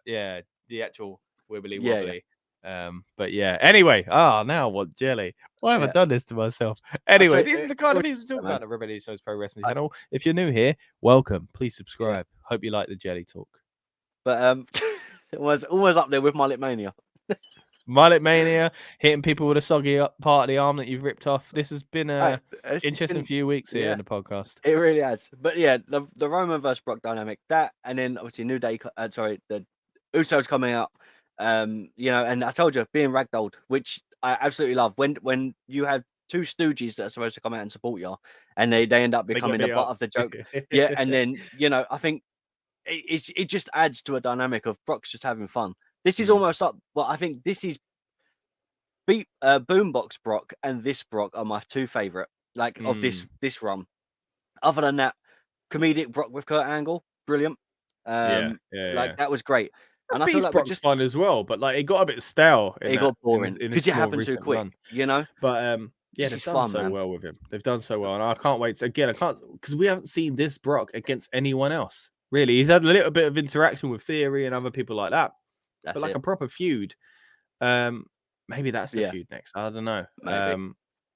The actual wibbly wobbly. But anyway, now what jelly? Why have I done this to myself? Anyway, these are the kind of things we talk about at Rebellious Noise Pro Wrestling channel. If you're new here, welcome. Please subscribe. Hope you like the jelly talk. But it was almost up there with Mullet Mania. Mullet Mania, hitting people with a soggy part of the arm that you've ripped off. This has been an interesting few weeks here in the podcast. It really has. But the Roman versus Brock dynamic, that, and then obviously New Day, the Usos coming out, and I told you, being ragdolled, which I absolutely love. When you have two stooges that are supposed to come out and support you, and they end up becoming the butt of the joke. And then, I think it just adds to a dynamic of Brock's just having fun. This is almost up. Well, I think this is Boombox Brock and this Brock are my two favorite, of this run. Other than that, comedic Brock with Kurt Angle, brilliant. That was great. And I feel like Brock's fun as well, but it got a bit stale. It got boring because it happened too quick, But they've done so well with him. They've done so well, and I can't wait. Because we haven't seen this Brock against anyone else. Really, he's had a little bit of interaction with Theory and other people like that, but a proper feud. Maybe that's the feud next. I don't know.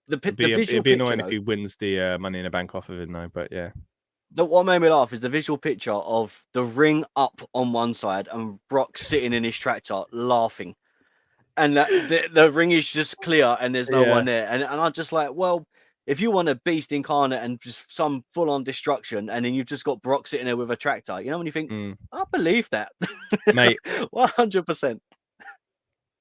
The It'd visual be picture, annoying if though, he wins the Money in the Bank off of it, though. But yeah, what made me laugh is the visual picture of the ring up on one side and Brock sitting in his tractor laughing, and the ring is just clear and there's no Yeah. one there, and I'm just like, well, if you want a beast incarnate and just some full on destruction, and then you've just got Brock sitting there with a tractor, you know, when you think, I believe that, Mate. 100%.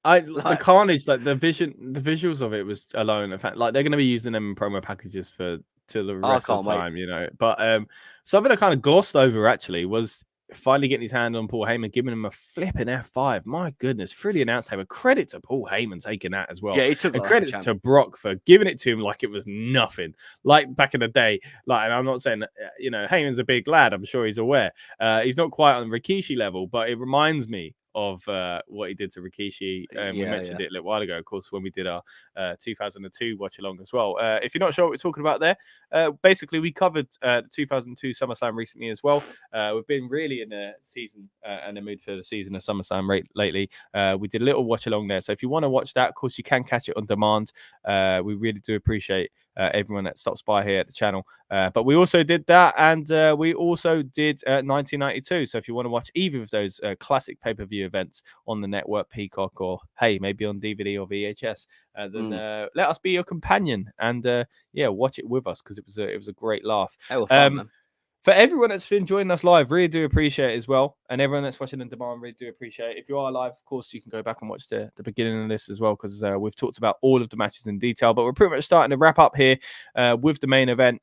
The carnage, like the visuals of it was alone. In fact, like they're going to be using them in promo packages till the rest of the time, you know. But something I kind of glossed over actually was finally getting his hand on Paul Heyman, giving him a flipping F5. My goodness, through the announce table. Credit to Paul Heyman taking that as well. Yeah, he took and credit to Brock for giving it to him like it was nothing. Like back in the day, like, and I'm not saying that, you know, Heyman's a big lad. I'm sure he's aware. He's not quite on Rikishi level, but it reminds me of what he did to Rikishi. We mentioned it a little while ago, of course, when we did our 2002 watch along as well. If you're not sure what we're talking about there, basically we covered the 2002 SummerSlam recently as well. We've been really in a season and a mood for the season of SummerSlam lately. We did a little watch along there. So if you want to watch that, of course, you can catch it on demand. We really do appreciate everyone that stops by here at the channel. But we also did that, and we also did 1992. So if you want to watch either of those classic pay-per-view events on the network, Peacock, or hey, maybe on DVD or VHS, then let us be your companion and watch it with us, because it was a great laugh. Fun, man. For everyone that's been joining us live, really do appreciate it as well. And everyone that's watching on demand, really do appreciate it. If you are live, of course, you can go back and watch the beginning of this as well, because we've talked about all of the matches in detail. But we're pretty much starting to wrap up here with the main event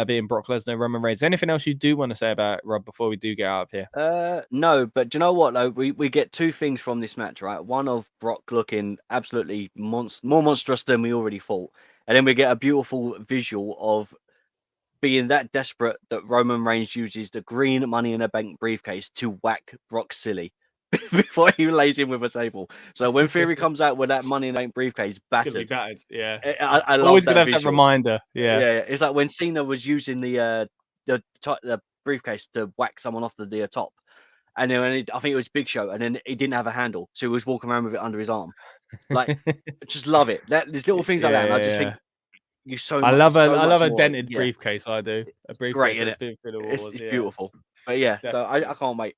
being Brock Lesnar, Roman Reigns. Anything else you do want to say about it, Rob, before we do get out of here? No, but do you know what, though? We get two things from this match, right? One of Brock looking absolutely more monstrous than we already thought. And then we get a beautiful visual of being that desperate that Roman Reigns uses the green Money in the Bank briefcase to whack Brock silly before he lays him with a table. So when Theory comes out with that Money in the Bank briefcase battered, yeah, I love always that gonna have visual. that reminder. Yeah, it's like when Cena was using the briefcase to whack someone off the top, and then I think it was Big Show, and then he didn't have a handle, so he was walking around with it under his arm. Like, just love it. There's little things like that, and I just think. I love a dented briefcase. I do a briefcase that's been through the walls. It's beautiful, but yeah, so I can't wait.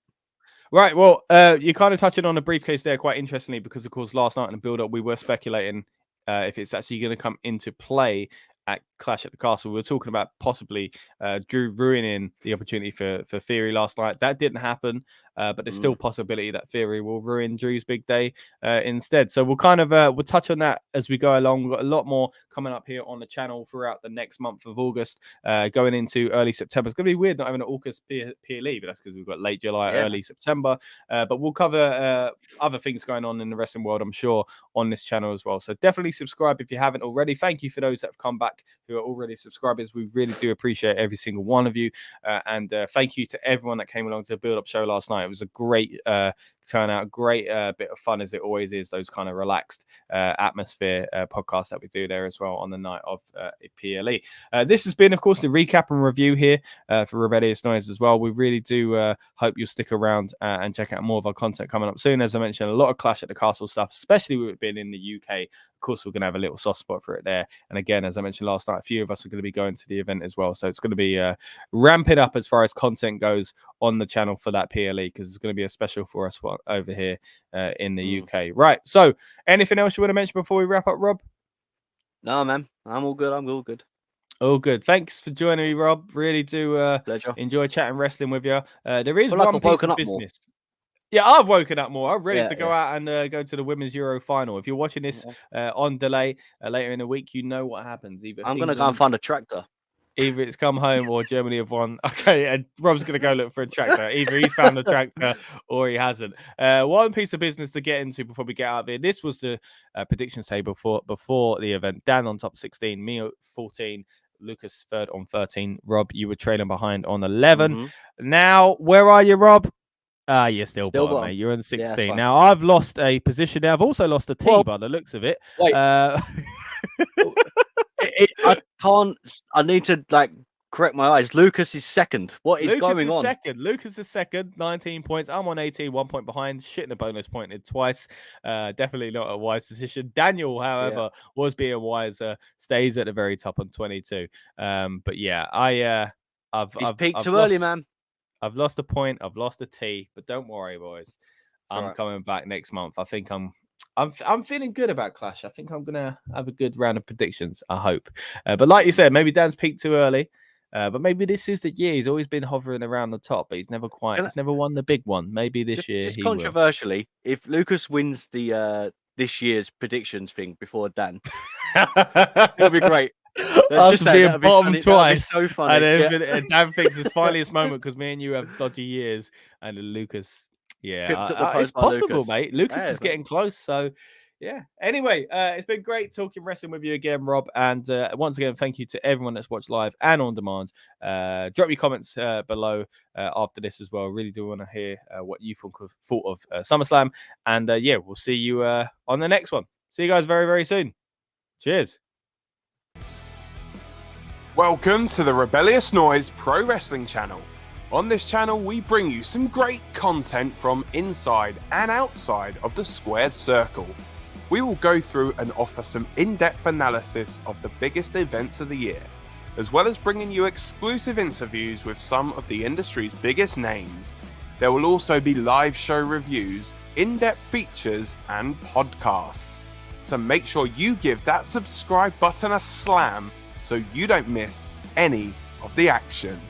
Right, well, you're kind of touching on the briefcase there quite interestingly, because of course last night in the build-up we were speculating if it's actually going to come into play at Clash at the Castle. We were talking about possibly Drew ruining the opportunity for Theory last night. That didn't happen, but there's still possibility that Theory will ruin Drew's big day instead. So we'll kind of we'll touch on that as we go along. We've got a lot more coming up here on the channel throughout the next month of August, going into early September. It's going to be weird not having an August PLE, but that's because we've got late July, early September. But we'll cover other things going on in the wrestling world, I'm sure, on this channel as well. So definitely subscribe if you haven't already. Thank you for those that have come back who are already subscribers. We really do appreciate every single one of you. And thank you to everyone that came along to the build-up show last night. It was a great turnout, great bit of fun, as it always is, those kind of relaxed atmosphere podcasts that we do there as well on the night of PLE. This has been, of course, the recap and review here for Rebellious Noise as well. We really do hope you'll stick around and check out more of our content coming up soon. As I mentioned, a lot of Clash at the Castle stuff, especially with it being in the UK. Of course, we're going to have a little soft spot for it there. And again, as I mentioned last night, a few of us are going to be going to the event as well. So it's going to be ramping up as far as content goes on the channel for that PLE, because it's going to be a special for us over here in the UK. Right. So anything else you want to mention before we wrap up, Rob? No, man. I'm all good. I'm all good. All good. Thanks for joining me, Rob. Really do enjoy chatting wrestling with you. There is one piece of business. Yeah, I've woken up more. I'm ready to go out and go to the Women's Euro final. If you're watching this on delay later in the week, you know what happens. I'm going to go and find a tractor. Either it's come home or Germany have won. Okay, and Rob's going to go look for a tractor. Either he's found a tractor or he hasn't. One piece of business to get into before we get out of here. This was the predictions table before the event. Dan on top 16, me 14, Lucas third on 13. Rob, you were trailing behind on 11. Now, where are you, Rob? You're still bottom, mate. You're on 16. Now, I've lost a position there. I've also lost a T by the looks of it. Wait. I can't. I need to Correct my eyes. Lucas is second. What is Lucas going is on? second. Lucas is second, 19 points. I'm on 18, 1 point behind. Shitting a bonus pointed twice. Definitely not a wise decision. Daniel, however, was being wiser. Stays at the very top on 22. But yeah, I've peaked too lost, early, man. I've lost a point. I've lost a T. But don't worry, boys. I'm right. coming back next month. I think I'm feeling good about Clash. I think I'm gonna have a good round of predictions. I hope. But like you said, maybe Dan's peaked too early. But maybe this is the year. He's always been hovering around the top, but he's never won the big one. Maybe this year. Just controversially, if Lucas wins the this year's predictions thing before Dan, it'll be great. After being bottom twice, so funny. And Dan thinks it's finally his moment because me and you have dodgy years, and Lucas, it's possible, mate. Lucas is getting close, so. Yeah. Anyway, it's been great talking wrestling with you again, Rob. And once again, thank you to everyone that's watched live and on demand. Drop your comments below after this as well. Really do want to hear what you thought of SummerSlam. And we'll see you on the next one. See you guys very, very soon. Cheers. Welcome to the Rebellious Noise Pro Wrestling channel. On this channel, we bring you some great content from inside and outside of the squared circle. We will go through and offer some in-depth analysis of the biggest events of the year, as well as bringing you exclusive interviews with some of the industry's biggest names. There will also be live show reviews, in-depth features, and podcasts. So make sure you give that subscribe button a slam so you don't miss any of the action.